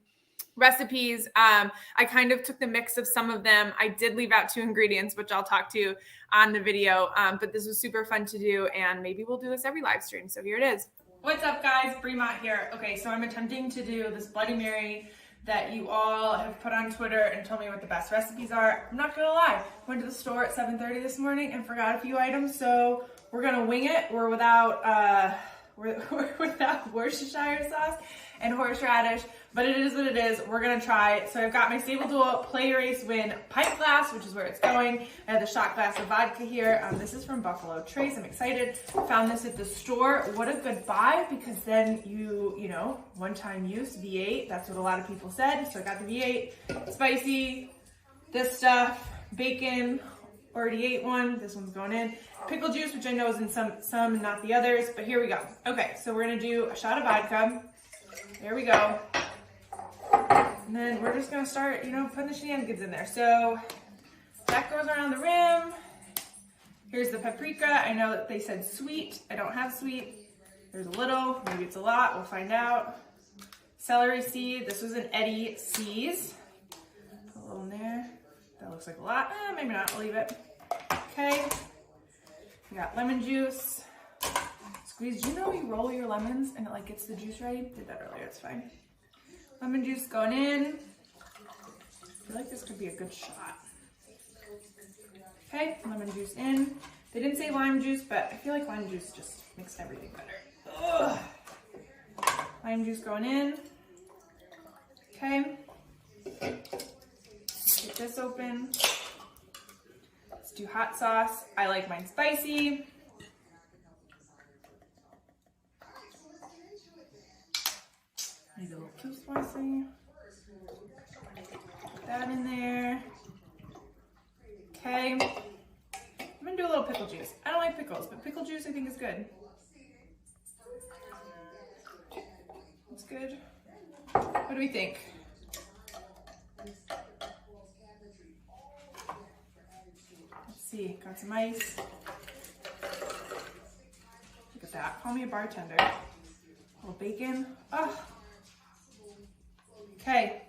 recipes. I kind of took the mix of some of them. I did leave out 2 ingredients, which I'll talk to on the video. But this was super fun to do, and maybe we'll do this every live stream. So here it is. What's up, guys? Bri Mott here. Okay, so I'm attempting to do this Bloody Mary that you all have put on Twitter and told me what the best recipes are. I'm not gonna lie, went to the store at 7:30 this morning and forgot a few items, so we're gonna wing it. We're without Worcestershire sauce and horseradish, but it is what it is. We're gonna try it. So I've got my Stable Duel Play Race Win pint glass, which is where it's going. I have the shot glass of vodka here. This is from Buffalo Trace. I'm excited. Found this at the store. What a good buy, because then one-time use, V8. That's what a lot of people said. So I got the V8, spicy, this stuff, bacon, already ate one. This one's going in. Pickle juice, which I know is in some, not the others, but here we go. Okay, so we're gonna do a shot of vodka. There we go. And then we're just gonna start, putting the shenanigans in there. So that goes around the rim. Here's the paprika. I know that they said sweet. I don't have sweet. There's a little, maybe it's a lot. We'll find out. Celery seed. This was an Eddie C's. Put a little in there. That looks like a lot. Maybe not. I'll leave it. Okay. We got lemon juice. Squeeze. Do you know you roll your lemons and it gets the juice ready? Did that earlier. It's fine. Lemon juice going in. I feel like this could be a good shot. Okay, lemon juice in. They didn't say lime juice, but I feel like lime juice just makes everything better. Ugh. Lime juice going in. Okay. Get this open. Let's do hot sauce. I like mine spicy. Maybe a little too spicy. Put that in there. Okay. I'm gonna do a little pickle juice. I don't like pickles, but pickle juice I think is good. That's good. What do we think? Let's see. Got some ice. with that. Call me a bartender. A little bacon. Oh. Okay,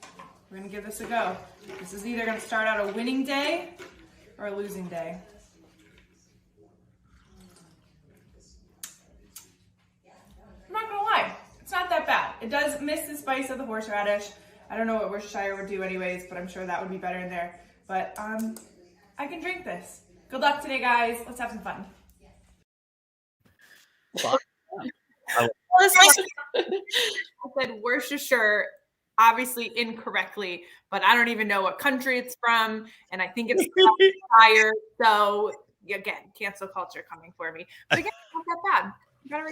we're gonna give this a go. This is either gonna start out a winning day or a losing day. I'm not gonna lie, it's not that bad. It does miss the spice of the horseradish. I don't know what Worcestershire would do anyways, but I'm sure that would be better in there. But I can drink this. Good luck today, guys. Let's have some fun. I said Worcestershire, obviously incorrectly, but I don't even know what country it's from, and I think it's Worcestershire. So again, cancel culture coming for me. But again, not that bad.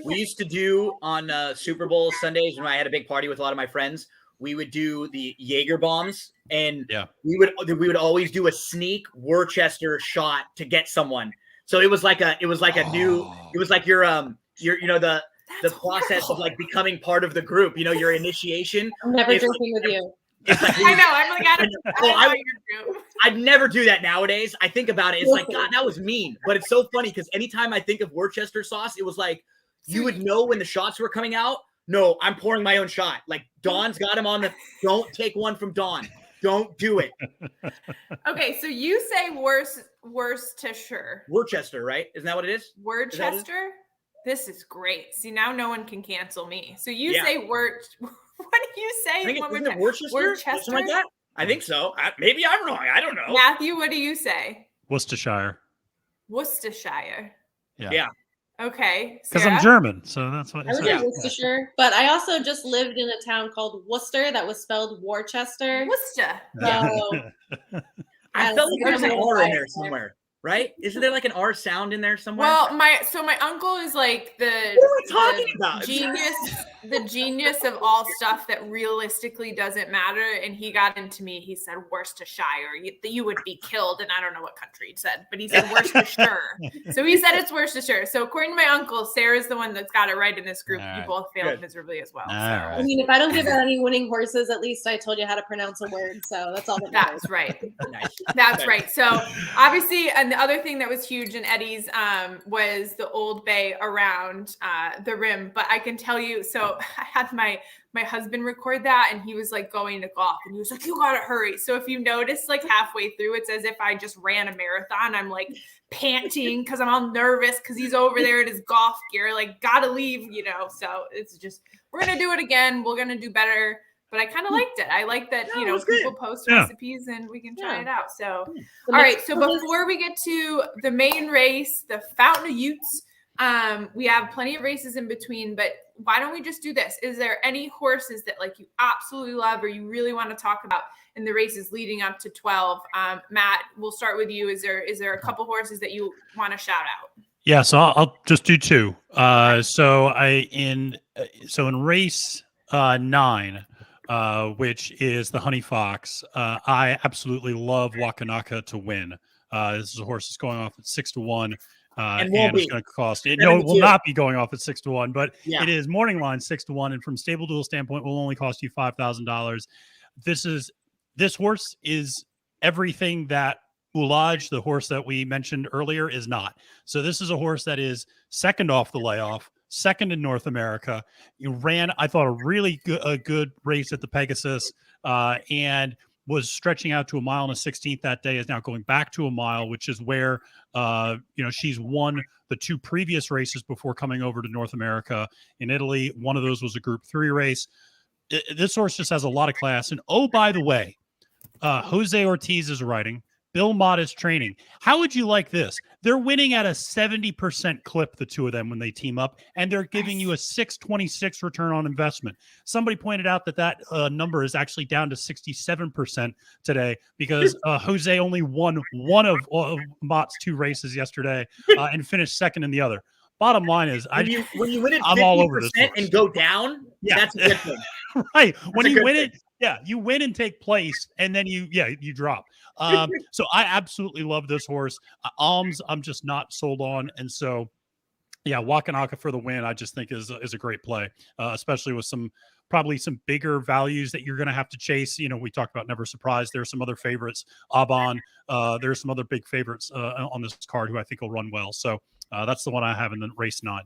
We used to do on Super Bowl Sundays when I had a big party with a lot of my friends. We would do the Jaeger bombs, and we would always do a sneak Worcester shot to get someone. So it was like your the process of like becoming part of the group. You know, your initiation. I'm never drinking with you. It's like I know. I'm like, I'd never do that nowadays. I think about it. It's like, God, that was mean. But it's so funny because anytime I think of Worcester sauce, it was like you would know when the shots were coming out. No, I'm pouring my own shot. Like Dawn's got him on the. Don't take one from Dawn. Don't do it. Okay, so you say Worcestershire. Worcester, right? Isn't that what it is? Worcester. This is great. See, now no one can cancel me. So you say What do you say? Isn't it Worcester? Something like that? I think so. Maybe I'm wrong. I don't know. Matthew, what do you say? Worcestershire. Worcestershire. Yeah. Okay. Because I'm German, so that's what I was in Worcestershire, but I also just lived in a town called Worcester that was spelled Worcester. Worcester. So I felt like there's an R in there somewhere, right? Isn't there like an R sound in there somewhere? Well, my uncle is like what are we talking about? The genius of all stuff that realistically doesn't matter. And he got into me. He said Worcestershire. You would be killed, and I don't know what country he said, but he said Worcestershire. So he said it's Worcestershire. So according to my uncle, Sarah's the one that's got it right in this group. You both failed miserably as well. So. I mean, if I don't give out any winning horses, at least I told you how to pronounce a word. So that's all that matters. That's right. Nice. That's right. So obviously, and the other thing that was huge in Eddie's was the Old Bay around the rim. But I can tell you, so I had my husband record that, and he was like going to golf, and he was like, "You gotta hurry." So if you notice, like halfway through, it's as if I just ran a marathon. I'm like panting because I'm all nervous because he's over there in his golf gear, like gotta leave, you know. So it's just, we're gonna do it again. We're gonna do better. But I kind of liked it. I like that, people post recipes and we can try it out. So, all right. So before we get to the main race, the Fountain of Utes, we have plenty of races in between, but why don't we just do this? Is there any horses that like you absolutely love or you really want to talk about in the races leading up to 12? Matt, we'll start with you. Is there a couple horses that you want to shout out? Yeah, so I'll just do two. So in race 9, which is the Honey Fox, I absolutely love Wakanaka to win. This is a horse that's going off at 6-1. And it's going to cost it. No, it will not be going off at 6-1, but it is morning line 6-1, and from stable duel standpoint, will only cost you $5,000. This horse is everything that Oulage, the horse that we mentioned earlier, is not. So this is a horse that is second off the layoff, second in North America. He ran, I thought, a really good race at the Pegasus, and was stretching out to 1 mile and a 16th that day, is now going back to 1 mile, which is where she's won the 2 previous races before coming over to North America in Italy. One of those was a Group 3 race. This horse just has a lot of class. And oh, by the way, Jose Ortiz is riding. Bri Mott is training. How would you like this? They're winning at a 70% clip, the two of them, when they team up, and they're giving you a 626 return on investment. Somebody pointed out that number is actually down to 67% today because Jose only won one of Mott's 2 races yesterday and finished second in the other. Bottom line is, when you win it, I'm all over this and go down. That's a good thing, right? When you win it, you win and take place, and then you drop. So I absolutely love this horse. Alms, I'm just not sold on, and so Wakanaka for the win, I just think is a great play, especially with probably some bigger values that you're going to have to chase. We talked about Never Surprised. There are some other favorites, Aban. There's some other big favorites on this card who I think will run well. So that's the one I have in the race 9.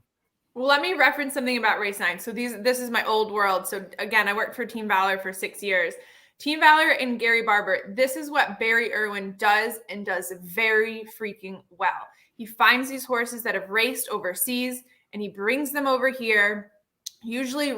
Well, let me reference something about race 9. So this is my old world. So again, I worked for Team Valor for 6 years. Team Valor and Gary Barber, this is what Barry Irwin does and does very freaking well. He finds these horses that have raced overseas and he brings them over here, usually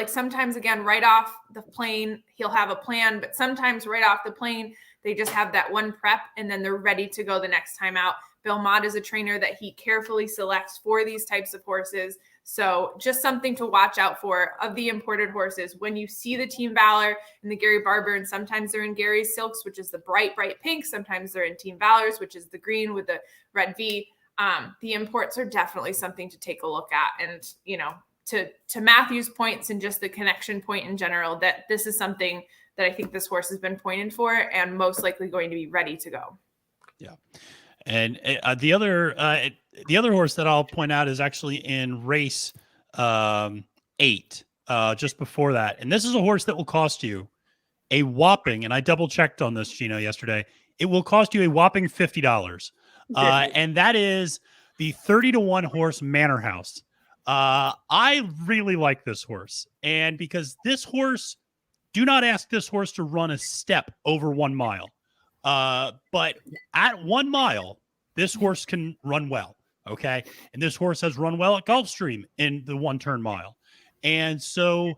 sometimes again, right off the plane, he'll have a plan, but sometimes right off the plane, they just have that one prep and then they're ready to go the next time out. Bill Mott is a trainer that he carefully selects for these types of horses. So just something to watch out for of the imported horses. When you see the Team Valor and the Gary Barber, and sometimes they're in Gary's Silks, which is the bright pink. Sometimes they're in Team Valor's, which is the green with the red V. The imports are definitely something to take a look at. And, to Matthew's points and just the connection point in general, that this is something that I think this horse has been pointed for and most likely going to be ready to go. Yeah. And the other horse that I'll point out is actually in race 8, just before that. And this is a horse that will cost you a whopping, and I double checked on this, Gino, yesterday. It will cost you a whopping $50. And that is the 30-1 horse Manor House. I really like this horse. And because this horse, do not ask this horse to run a step over 1 mile. But at 1 mile, this horse can run well. Okay. And this horse has run well at Gulfstream in the 1-turn mile. And so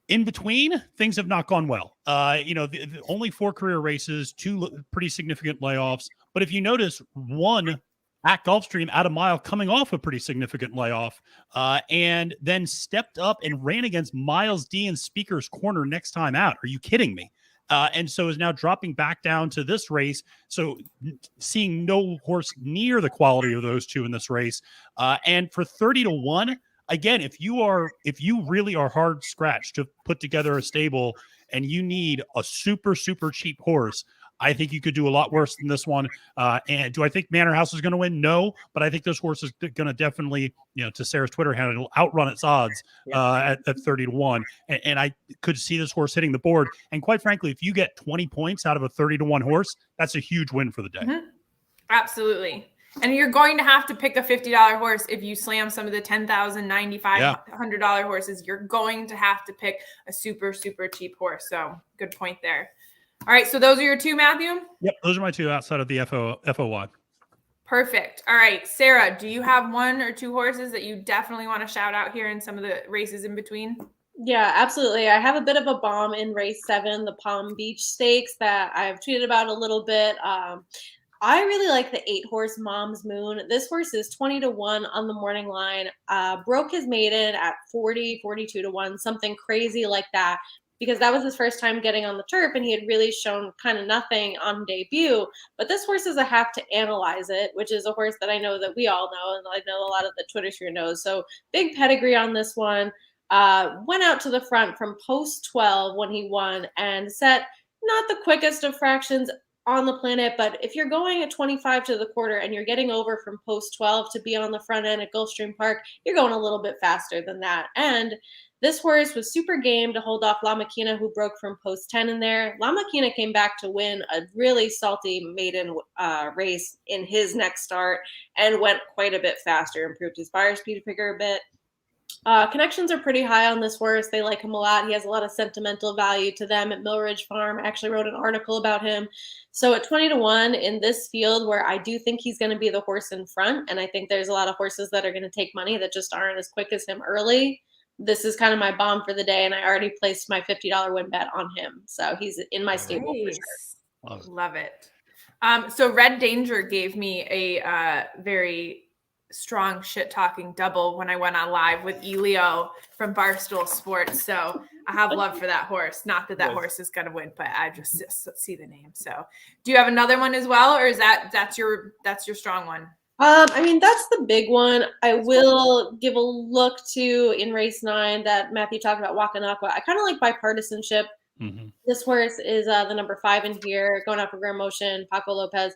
in between, things have not gone well. The only 4 career races, 2 pretty significant layoffs. But if you notice, 1 at Gulfstream at a mile coming off a pretty significant layoff, and then stepped up and ran against Miles D in Speaker's Corner next time out. Are you kidding me? And so is now dropping back down to this race. So seeing no horse near the quality of those 2 in this race. And for 30-1, again, if you really are hard scratched to put together a stable and you need a super, super cheap horse, I think you could do a lot worse than this one. And do I think Manor House is going to win? No, but I think this horse is going to definitely, to Sarah's Twitter handle, it'll outrun its odds at 30-1. And I could see this horse hitting the board. And quite frankly, if you get 20 points out of a 30-1 horse, that's a huge win for the day. Mm-hmm. Absolutely. And you're going to have to pick a $50 horse if you slam some of the $10,000, $95, $100 horses. You're going to have to pick a super, super cheap horse. So good point there. All right, so those are your 2, Matthew? Yep, those are my 2 outside of the FOY. Perfect. All right, Sarah, do you have 1 or 2 horses that you definitely want to shout out here in some of the races in between? Yeah, absolutely. I have a bit of a bomb in race 7, the Palm Beach Stakes, that I've tweeted about a little bit. I really like the 8-horse Mom's Moon. This horse is 20-1 on the morning line. Broke his maiden at 42-1, something crazy like that, because that was his first time getting on the turf and he had really shown kind of nothing on debut. But this horse is a Have to Analyze It, which is a horse that I know that we all know, and I know a lot of the Twitter sphere knows. So big pedigree on this one. Went out to the front from post 12 when he won and set not the quickest of fractions on the planet, but if you're going at 25 to the quarter and you're getting over from post 12 to be on the front end at Gulfstream Park, you're going a little bit faster than that. And this horse was super game to hold off La Maquina, who broke from post 10 in there. La Maquina came back to win a really salty maiden race in his next start and went quite a bit faster, improved his fire speed figure a bit. Connections are pretty high on this horse. They like him a lot. He has a lot of sentimental value to them at Millridge Farm. I actually wrote an article about him. So at 20-1 in this field, where I do think he's going to be the horse in front, and I think there's a lot of horses that are going to take money that just aren't as quick as him early, this is kind of my bomb for the day, and I already placed my $50 win bet on him. So he's in my stable for sure. Love it. So Red Danger gave me a very strong shit-talking double when I went on live with Elio from Barstool Sports. So I have love for that horse. Not that horse is going to win, but I just see the name. So do you have another one as well, or is that's your strong one? I mean, that's the big one. I will give a look to in race 9 that Matthew talked about, Wakanakwa. I kind of like bipartisanship. Mm-hmm. This horse is the number 5 in here, going out for Grand Motion, Paco Lopez.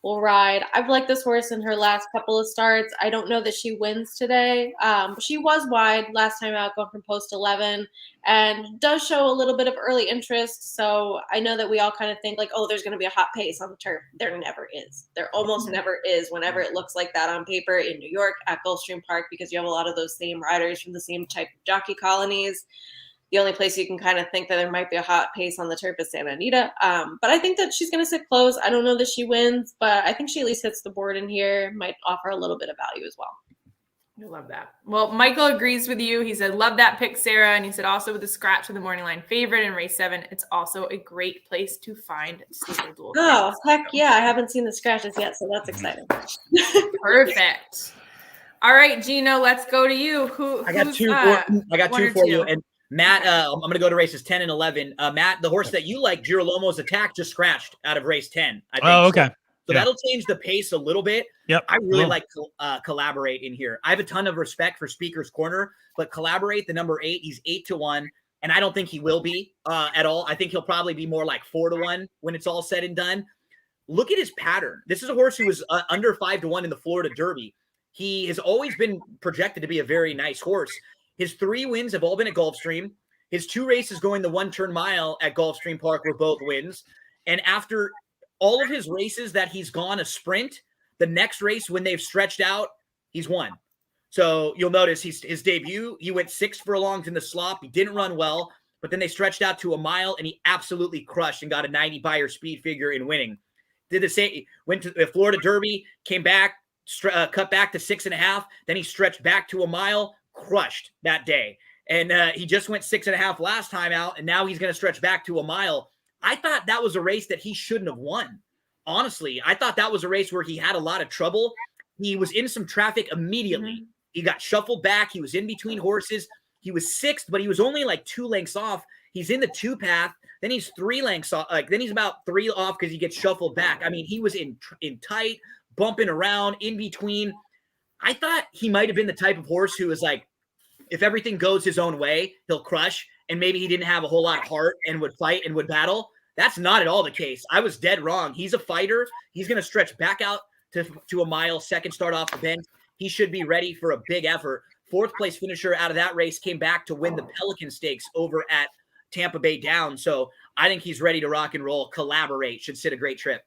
will ride. I've liked this horse in her last couple of starts. I don't know that she wins today. But she was wide last time out, going from post 11, and does show a little bit of early interest. So I know that we all kind of think like, oh, there's going to be a hot pace on the turf. There never is. There almost never is whenever it looks like that on paper in New York at Gulfstream Park, because you have a lot of those same riders from the same type of jockey colonies. The only place you can kind of think that there might be a hot pace on the turf is Santa Anita. But I think that she's going to sit close. I don't know that she wins, but I think she at least hits the board in here. Might offer a little bit of value as well. I love that. Well, Michael agrees with you. He said, love that pick, Sarah. And he said, also with the scratch of the morning line favorite in race 7, it's also a great place to find stable dual. Oh, heck yeah. I haven't seen the scratches yet, so that's exciting. Perfect. All right, Gino, let's go to you. I got two for you. And Matt, I'm going to go to races 10 and 11. Matt, the horse that you like, Girolamo's Attack, just scratched out of race 10. I think. Oh, okay. So that'll change the pace a little bit. Yep. I really like Collaborate in here. I have a ton of respect for Speaker's Corner, but Collaborate, the number 8, he's 8-1, and I don't think he will be at all. I think he'll probably be more like 4-1 when it's all said and done. Look at his pattern. This is a horse who was under 5-1 in the Florida Derby. He has always been projected to be a very nice horse. His 3 wins have all been at Gulfstream. His 2 races going the 1-turn mile at Gulfstream Park were both wins. And after all of his races that he's gone a sprint, the next race when they've stretched out, he's won. So you'll notice his debut, he went 6 furlongs in the slop. He didn't run well, but then they stretched out to a mile and he absolutely crushed and got a 90 Beyer speed figure in winning. Did the same, went to the Florida Derby, came back, cut back to 6.5. Then he stretched back to a mile, crushed that day. And he just went 6.5 last time out, and now he's going to stretch back to a mile. I thought that was a race that he shouldn't have won. Honestly, I thought that was a race where he had a lot of trouble. He was in some traffic immediately. Mm-hmm. He got shuffled back. He was in between horses. He was 6th, but he was only like 2 lengths off. He's in the 2 path. Then he's 3 lengths off. Then he's about 3 off because he gets shuffled back. I mean, he was in tight, bumping around, in between. I thought he might have been the type of horse who was like, if everything goes his own way, he'll crush. And maybe he didn't have a whole lot of heart and would fight and would battle. That's not at all the case. I was dead wrong. He's a fighter. He's going to stretch back out to a mile, second start off the bench. He should be ready for a big effort. 4th place finisher out of that race came back to win the Pelican Stakes over at Tampa Bay Downs. So I think he's ready to rock and roll. Collaborate. Should sit a great trip.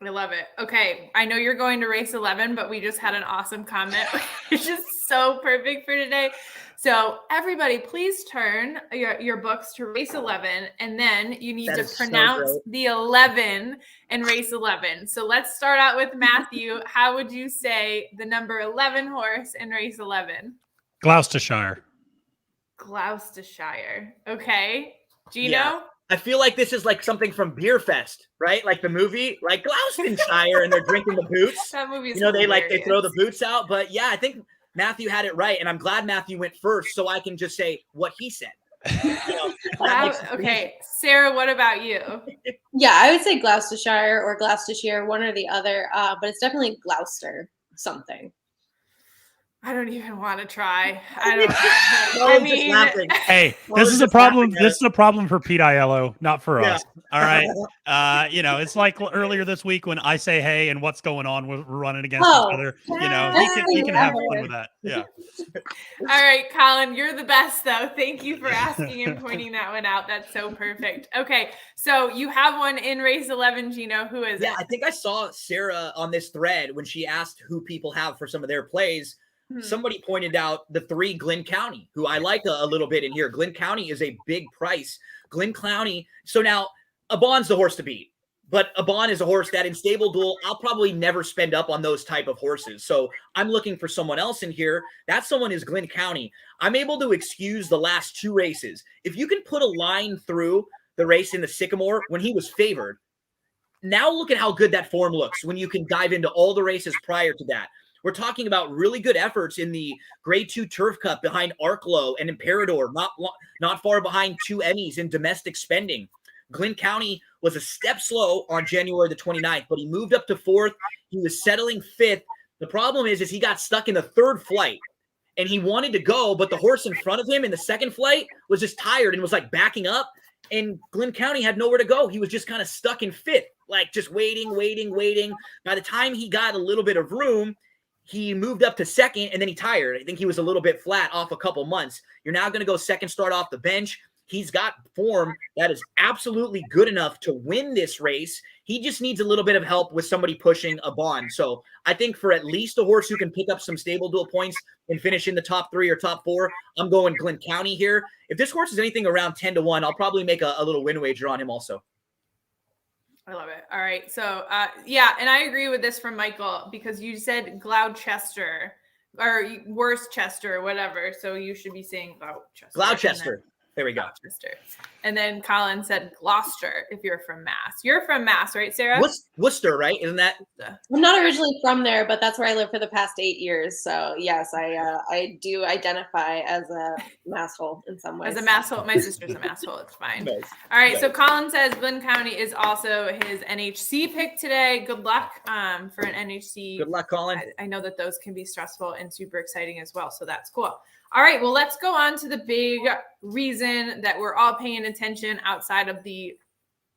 I love it. Okay. I know you're going to race 11, but we just had an awesome comment. It's just so perfect for today. So everybody, please turn your books to race 11, and then you need to pronounce the 11 in race 11. So let's start out with Matthew. How would you say the number 11 horse in race 11? Gloucestershire. Gloucestershire. Okay. Gino? Yeah. I feel like this is like something from Beer Fest, right? Like the movie, like Gloucestershire, and they're drinking the boots. That movie's they throw the boots out. But yeah, I think Matthew had it right, and I'm glad Matthew went first, so I can just say what he said. Okay, Sarah, what about you? Yeah, I would say Gloucestershire or Gloucestershire, one or the other. But it's definitely Gloucester something. I don't even want to try. I mean, hey, this is a problem. This is a problem for Pete Aiello, not for us. All right. It's like earlier this week when I say hey and what's going on. We're running against each other. He can have fun with that. Yeah. All right, Colin, you're the best though. Thank you for asking and pointing that one out. That's so perfect. Okay, so you have one in race 11, Gino. Who is it? Yeah, I think I saw Sarah on this thread when she asked who people have for some of their plays. Somebody pointed out the 3 Glenn County, who I like a little bit in here. Glenn County is a big price. Glenn County. So now Abon's the horse to beat, but Abon is a horse that in stable duel, I'll probably never spend up on those type of horses. So I'm looking for someone else in here. That someone is Glenn County. I'm able to excuse the last 2 races. If you can put a line through the race in the Sycamore when he was favored, now look at how good that form looks when you can dive into all the races prior to that. We're talking about really good efforts in the Grade 2 Turf Cup behind Arklow and Imperador, not far behind 2 Emmys in domestic spending. Glenn County was a step slow on January the 29th, but he moved up to 4th. He was settling 5th. The problem is he got stuck in the 3rd flight, and he wanted to go, but the horse in front of him in the 2nd flight was just tired and was like backing up. and Glenn County had nowhere to go. He was just kind of stuck in fifth, like just waiting. By the time he got a little bit of room, he moved up to second, and then he tired. I think he was a little bit flat off a couple months. You're now going to go second start off the bench. He's got form that is absolutely good enough to win this race. He just needs a little bit of help with somebody pushing a bond. So I think for at least a horse who can pick up some stable duel points and finish in the top 3 or top 4, I'm going Glenn County here. If this horse is anything around 10-1, I'll probably make a little win wager on him also. I love it. All right. So, yeah, and I agree with this from Michael because you said Gloucester or Worcester or whatever. So you should be saying Gloucester. There we go. Gloucester. And then Colin said Gloucester if you're from Mass. You're from Mass, right, Sarah? Worcester, right? Isn't that? I'm not originally from there, but that's where I lived for the past 8 years. So yes, I do identify as a masshole in some ways. As a masshole. My sister's a masshole. It's fine. Nice. All right. Nice. So Colin says Glenn County is also his NHC pick today. Good luck for an NHC. Good luck, Colin. I know that those can be stressful and super exciting as well. So that's cool. All right, well, let's go on to the big reason that we're all paying attention outside of the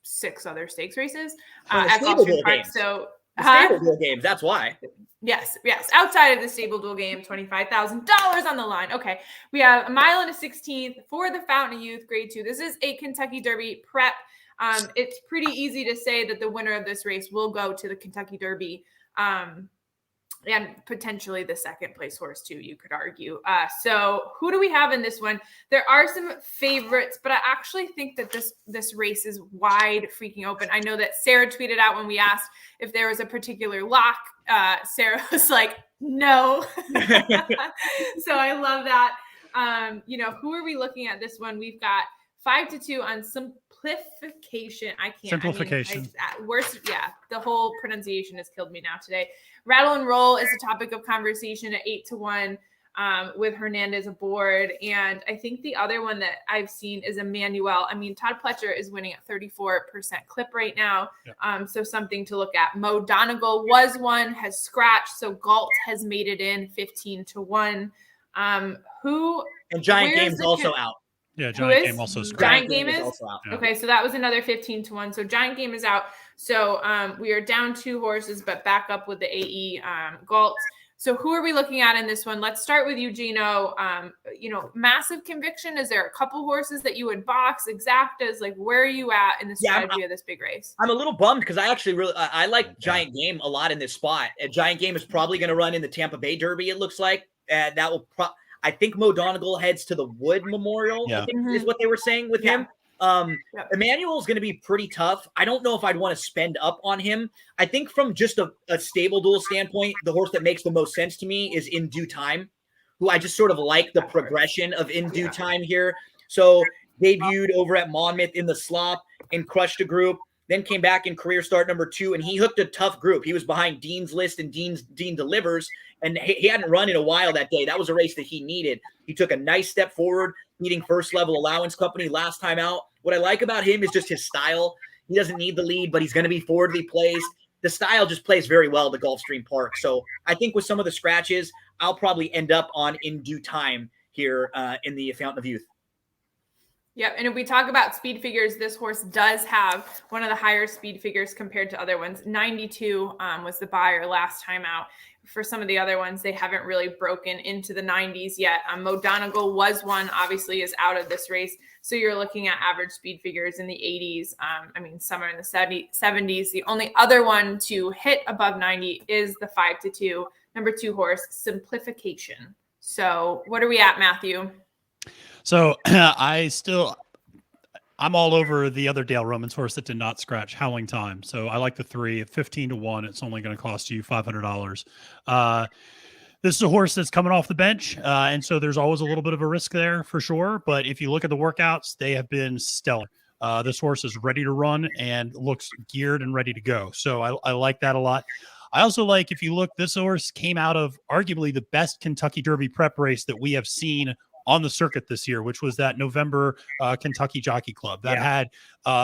6 other stakes races at Gulfstream Park. So, stable duel games, that's why. Yes. Outside of the stable duel game, $25,000 on the line. Okay, we have a mile and a 16th for the Fountain of Youth Grade 2. This is a Kentucky Derby prep. It's pretty easy to say that the winner of this race will go to the Kentucky Derby. And potentially the second place horse too, you could argue. So who do we have in this one? There are some favorites, but I actually think that this race is wide freaking open. I know that Sarah tweeted out when we asked if there was a particular lock. Sarah was like, no. So I love that. Who are we looking at this one? We've got 5-2 on simplification. Simplification. The whole pronunciation has killed me now today. Rattle and Roll is a topic of conversation at 8-1 with Hernandez aboard. And I think the other one that I've seen is Emmanuel. I mean, Todd Pletcher is winning at 34% clip right now. Yeah. So something to look at. Mo Donegal was one, has scratched. So Galt has made it in 15-1. And Giant Game's also out. Yeah, Giant Game also scratched. Giant Game is also out. Yeah. Okay, so that was another 15-1. So Giant Game is out. So we are down 2 horses, but back up with the AE Galt. So who are we looking at in this one? Let's start with you, Gino. Massive conviction. Is there a couple horses that you would box? Exactas? Like, where are you at in the strategy of this big race? I'm a little bummed because I actually I like Giant Game a lot in this spot. Giant Game is probably going to run in the Tampa Bay Derby, it looks like. That will I think Mo Donegal heads to the Wood Memorial, I think is what they were saying with him. Emmanuel is going to be pretty tough. I don't know if I'd want to spend up on him. I think from just a stable duel standpoint, the horse that makes the most sense to me is In Due Time, who I just sort of like the progression of In Due Time here. So debuted over at Monmouth in the slop and crushed a group, then came back in career start number 2, and he hooked a tough group. He was behind Dean's List and Dean Delivers, and he hadn't run in a while that day. That was a race that he needed. He took a nice step forward, beating First Level Allowance Company last time out. What I like about him is just his style. He doesn't need the lead, but he's going to be forwardly placed. The style just plays very well to Gulfstream Park. So I think with some of the scratches, I'll probably end up on In Due Time here in the Fountain of Youth. Yep. And if we talk about speed figures, this horse does have one of the higher speed figures compared to other ones. 92 was the buyer last time out. For some of the other ones, they haven't really broken into the 90s yet. Mo Donegal was one, obviously is out of this race. So you're looking at average speed figures in the 80s. Some are in the 70s. The only other one to hit above 90 is the 5-2, number 2 horse, Simplification. So what are we at, Matthew? So I'm all over the other Dale Romans horse that did not scratch, Howling Time. So I like the 3 at 15-1. It's only going to cost you $500. This is a horse that's coming off the bench. And so there's always a little bit of a risk there for sure. But if you look at the workouts, they have been stellar. This horse is ready to run and looks geared and ready to go. So I like that a lot. I also like, if you look, this horse came out of arguably the best Kentucky Derby prep race that we have seen on the circuit this year, which was that November Kentucky Jockey Club that had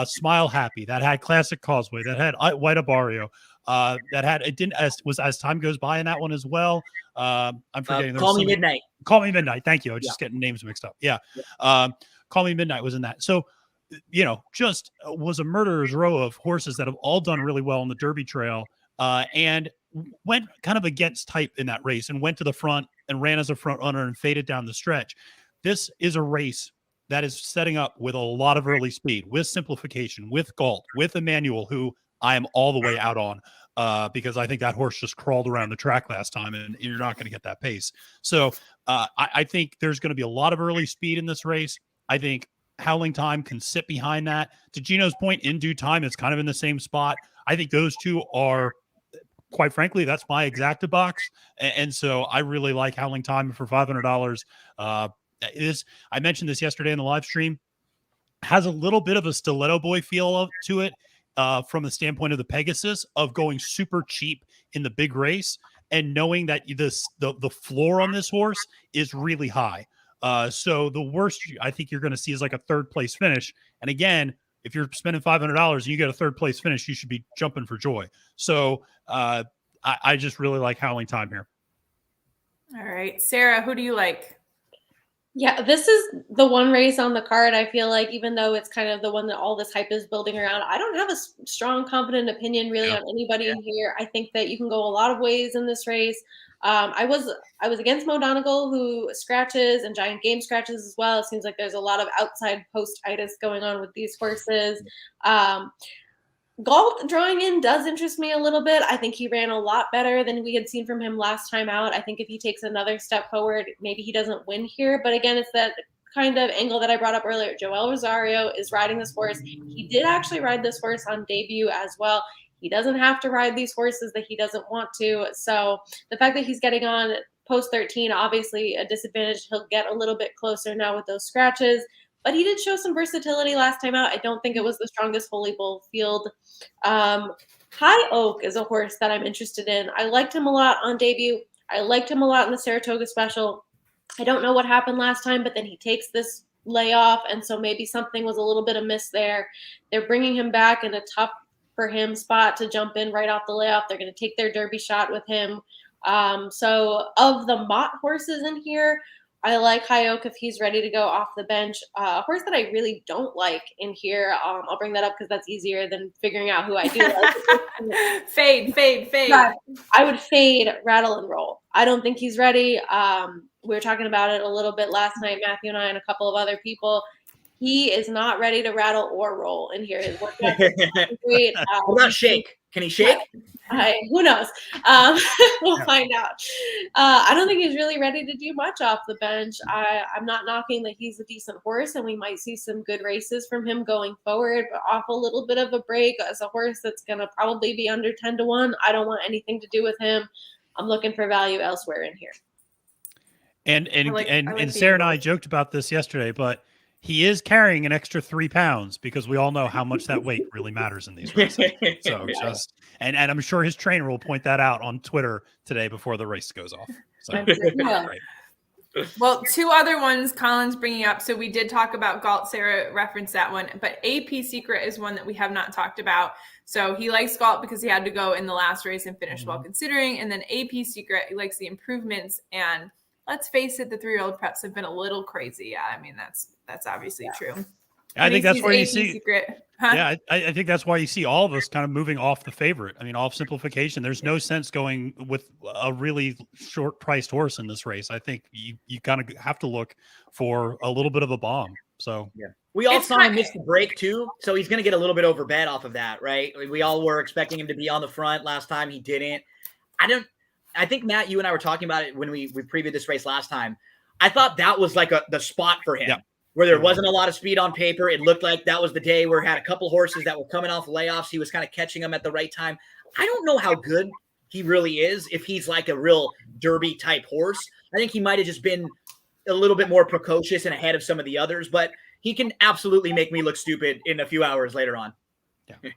Smile Happy, that had Classic Causeway, that had White Abario, that had as time goes by in that one as well. I'm forgetting. Call Me Midnight. Call Me Midnight. Thank you. I was just getting names mixed up. Call Me Midnight was in that. So just was a murderer's row of horses that have all done really well on the Derby Trail, and went kind of against type in that race and went to the front and ran as a front runner and faded down the stretch. This is a race that is setting up with a lot of early speed, with simplification, with Galt, with Emmanuel, who I am all the way out on, because I think that horse just crawled around the track last time, and you're not going to get that pace. So I think there's going to be a lot of early speed in this race. I think Howling Time can sit behind that. To Gino's point, In Due Time, it's kind of in the same spot. I think those two are, quite frankly, that's my exacta box. And so I really like Howling Time for $500. I mentioned this yesterday in the live stream, has a little bit of a Stiletto Boy feel to it, from the standpoint of the Pegasus, of going super cheap in the big race and knowing that the floor on this horse is really high. So the worst I think you're going to see is like a third place finish. And again, if you're spending $500 and you get a third place finish, you should be jumping for joy. So I just really like Howling Time here. All right, Sarah, who do you like? Yeah, this is the one race on the card. I feel like, even though it's kind of the one that all this hype is building around, I don't have a strong, confident opinion really on anybody in here. I think that you can go a lot of ways in this race. I was against Mo Donegal, who scratches, and Giant Game scratches as well. It seems like there's a lot of outside post-itis going on with these horses. Galt drawing in does interest me a little bit. I think he ran a lot better than we had seen from him last time out. I think if he takes another step forward, maybe he doesn't win here. But again, it's that kind of angle that I brought up earlier. Joel Rosario is riding this horse. He did actually ride this horse on debut as well. He doesn't have to ride these horses that he doesn't want to. So the fact that he's getting on post 13, obviously a disadvantage. He'll get a little bit closer now with those scratches. But he did show some versatility last time out. I don't think it was the strongest Holy Bull field. High Oak is a horse that I'm interested in. I liked him a lot on debut. I liked him a lot in the Saratoga Special. I don't know what happened last time, but then he takes this layoff, and so maybe something was a little bit amiss there. They're bringing him back in a tough for him spot to jump in right off the layoff. They're going to take their Derby shot with him. So of the Mott horses in here, I like High Oak if he's ready to go off the bench. A horse that I really don't like in here, I'll bring that up because that's easier than figuring out who I do like. Fade. I would fade Rattle and Roll. I don't think he's ready. We were talking about it a little bit last night, Matthew and I and a couple of other people. He is not ready to rattle or roll in here. His work great. What about shake? Can he shake? Who knows? We'll find out. I don't think he's really ready to do much off the bench. I'm not knocking that he's a decent horse, and we might see some good races from him going forward, but off a little bit of a break as a horse that's going to probably be under 10-1. I don't want anything to do with him. I'm looking for value elsewhere in here. And Sarah and I joked about this yesterday, but he is carrying an extra 3 pounds because we all know how much that weight really matters in these races. So and I'm sure his trainer will point that out on Twitter today before the race goes off. So great. Well, 2 other ones Colin's bringing up. So we did talk about Galt. Sarah referenced that one, but AP Secret is one that we have not talked about. So he likes Galt because he had to go in the last race and finish well considering. And then AP Secret, he likes the improvements. And let's face it, the 3-year-old preps have been a little crazy. Yeah, I mean, that's obviously true. I think that's where you see Secret. Huh? Yeah, I think that's why you see all of us kind of moving off the favorite. I mean, off simplification. There's no sense going with a really short priced horse in this race. I think you kind of have to look for a little bit of a bomb. So yeah, we all saw him miss the break too, so he's going to get a little bit overbet off of that, right? We all were expecting him to be on the front last time. He didn't. I think, Matt, you and I were talking about it when we previewed this race last time. I thought that was like the spot for him. Yeah. Where there wasn't a lot of speed on paper. It looked like that was the day where he had a couple horses that were coming off layoffs. He was kind of catching them at the right time. I don't know how good he really is, if he's like a real Derby type horse. I think he might have just been a little bit more precocious and ahead of some of the others, but he can absolutely make me look stupid in a few hours later on. Yeah.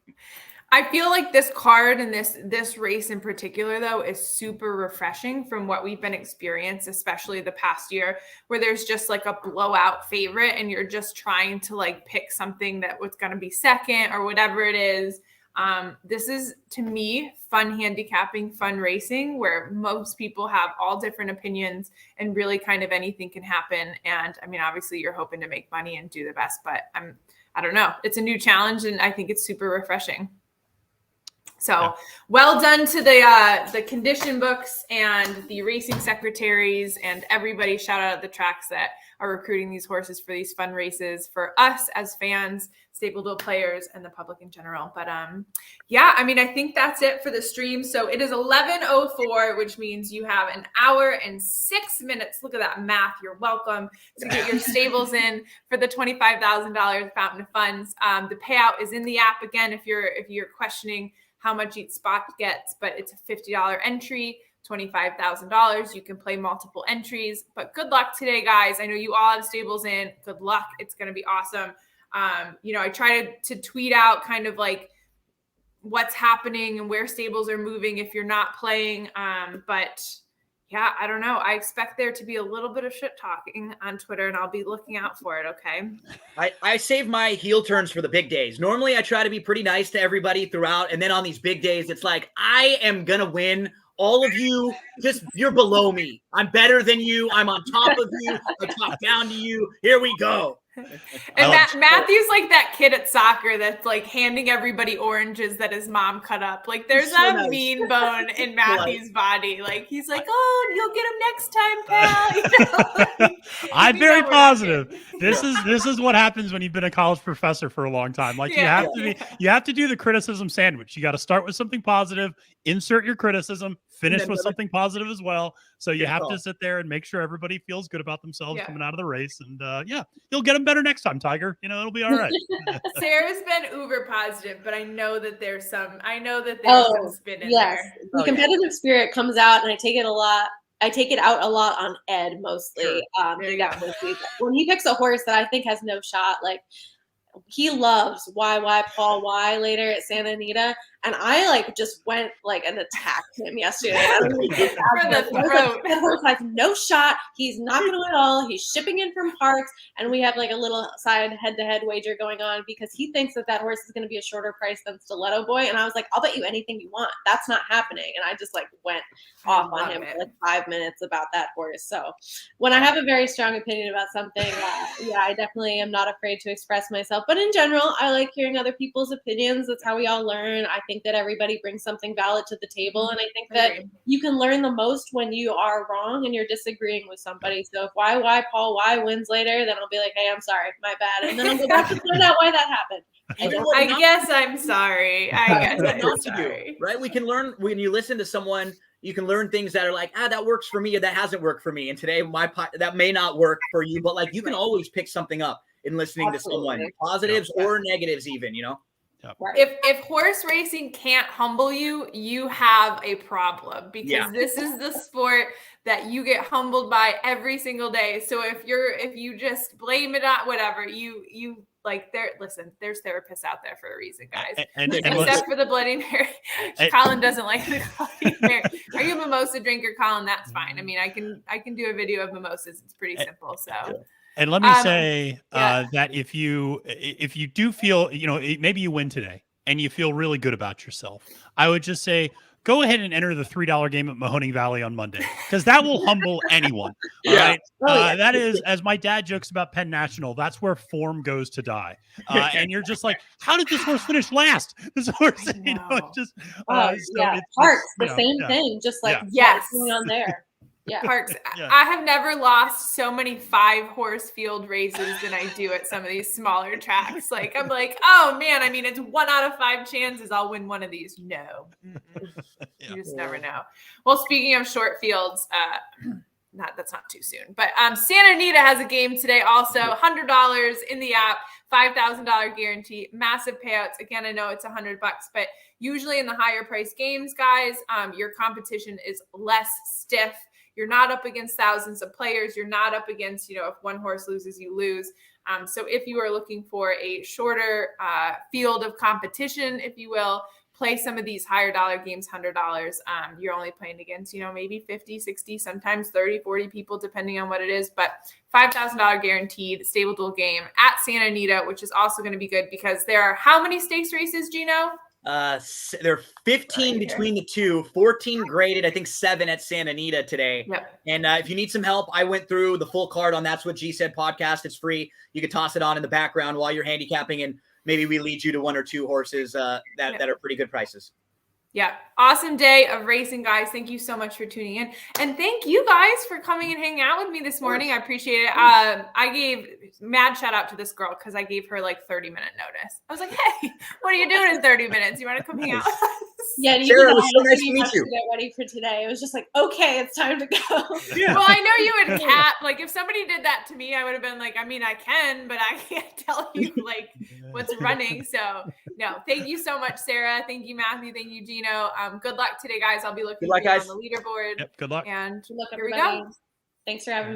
I feel like this card and this race in particular, though, is super refreshing from what we've been experienced, especially the past year, where there's just like a blowout favorite and you're just trying to like pick something that was going to be second or whatever it is. This is, to me, fun handicapping, fun racing, where most people have all different opinions and really kind of anything can happen. And I mean, obviously you're hoping to make money and do the best, but I don't know. It's a new challenge and I think it's super refreshing. So well done to the condition books and the racing secretaries and everybody. Shout out the tracks that are recruiting these horses for these fun races for us as fans, Staple Duel players, and the public in general. But yeah, I mean, I think that's it for the stream. So it is 11:04, which means you have an hour and 6 minutes. Look at that math. You're welcome to get your stables in for the $25,000 Fountain of Funds. The payout is in the app again if you're questioning how much each spot gets, but it's a $50 entry, $25,000. You can play multiple entries, but good luck today, guys. I know you all have stables in. Good luck. It's going to be awesome. I try to tweet out kind of like what's happening and where stables are moving if you're not playing. But yeah, I don't know. I expect there to be a little bit of shit talking on Twitter, and I'll be looking out for it. Okay. I save my heel turns for the big days. Normally I try to be pretty nice to everybody throughout. And then on these big days, it's like, I am going to win. All of you, you're below me. I'm better than you. I'm on top of you. I talk down to you. Here we go. And Matthew's like that kid at soccer that's like handing everybody oranges that his mom cut up. Like there's so a nice. mean bone in Matthew's body. Like he's like, oh, you'll get him next time, pal. I'm very positive. This is what happens when you've been a college professor for a long time. Like you have to do the criticism sandwich. You got to start with something positive, insert your criticism, finish with something positive as well. So you have to sit there and make sure everybody feels good about themselves coming out of the race. And you'll get them better next time, Tiger. It'll be all right. Sarah's been uber positive, but I know that there's some spin in there. The competitive spirit comes out, and I take it out a lot on Ed mostly. Sure. When he picks a horse that I think has no shot, like he loves why Paul Y later at Santa Anita, and I just went and attacked him yesterday. For the throat. That horse has no shot. He's not going to win at all. He's shipping in from Parks, and we have a little side head-to-head wager going on because he thinks that horse is going to be a shorter price than Stiletto Boy, and I was like, I'll bet you anything you want. That's not happening, and I just went off on him for 5 minutes about that horse. So when I have a very strong opinion about something, I definitely am not afraid to express myself. But in general, I like hearing other people's opinions. That's how we all learn. I think that everybody brings something valid to the table. And I think that you can learn the most when you are wrong and you're disagreeing with somebody. So if Paul Y wins later, then I'll be like, hey, I'm sorry, my bad. And then I'll go back to find out why that happened. I guess I'm sorry. Right? We can learn when you listen to someone. You can learn things that are like, that works for me, or that hasn't worked for me. And today, that may not work for you, but you can always pick something up in listening to someone, positives or negatives, even. If horse racing can't humble you, you have a problem, because this is the sport that you get humbled by every single day. So if you just blame it on whatever, there's therapists out there for a reason, guys. And except for the Bloody Mary. Colin doesn't like the Bloody Mary. Are you a mimosa drinker, Colin? That's fine. I mean, I can do a video of mimosas. It's pretty simple. So. And let me say that if you do feel, maybe you win today and you feel really good about yourself, I would just say, go ahead and enter the $3 game at Mahoning Valley on Monday, because that will humble anyone. All right. That is, as my dad jokes about Penn National, that's where form goes to die. And you're just like, how did this horse finish last? This horse, just Parks, the same thing, just what's going on there. Yeah, Parks. Yeah. I have never lost so many 5-horse field races than I do at some of these smaller tracks. I'm like, oh man, I mean, it's 1 out of 5 chances I'll win one of these. No, you just never know. Well, speaking of short fields, that's not too soon, but Santa Anita has a game today. Also, $100 in the app, $5,000 guarantee, massive payouts. Again, I know it's $100, but usually in the higher price games, guys, your competition is less stiff. You're not up against thousands of players. You're not up against, if one horse loses, you lose. So if you are looking for a shorter field of competition, if you will, play some of these higher dollar games, $100. You're only playing against, maybe 50, 60, sometimes 30, 40 people, depending on what it is. But $5,000 guaranteed Stable Duel game at Santa Anita, which is also going to be good because there are how many stakes races, Gino? There are 15 Right between the two, 14 graded, I think 7 at Santa Anita today. Yep. And if you need some help, I went through the full card on That's What G Said podcast. It's free. You can toss it on in the background while you're handicapping, and maybe we lead you to 1 or 2 horses that are pretty good prices. Yeah. Awesome day of racing, guys. Thank you so much for tuning in. And thank you guys for coming and hanging out with me this morning. I appreciate it. I gave mad shout out to this girl because I gave her like 30-minute notice. I was like, hey, what are you doing in 30 minutes? You want to come hang out with us? Yeah, you Sarah, could it was so nice to honestly meet have you. to get ready for today. It was just like, okay, it's time to go. Yeah. Well, I know you would cap. Like if somebody did that to me, I would have been like, I mean, I can, but I can't tell you like what's running. So no, thank you so much, Sarah. Thank you, Matthew. Thank you, Gino. Good luck today, guys. I'll be looking Good luck, for you guys. on the leaderboard. Yep. Good luck. And Good luck, here we everybody. go. Thanks for having me.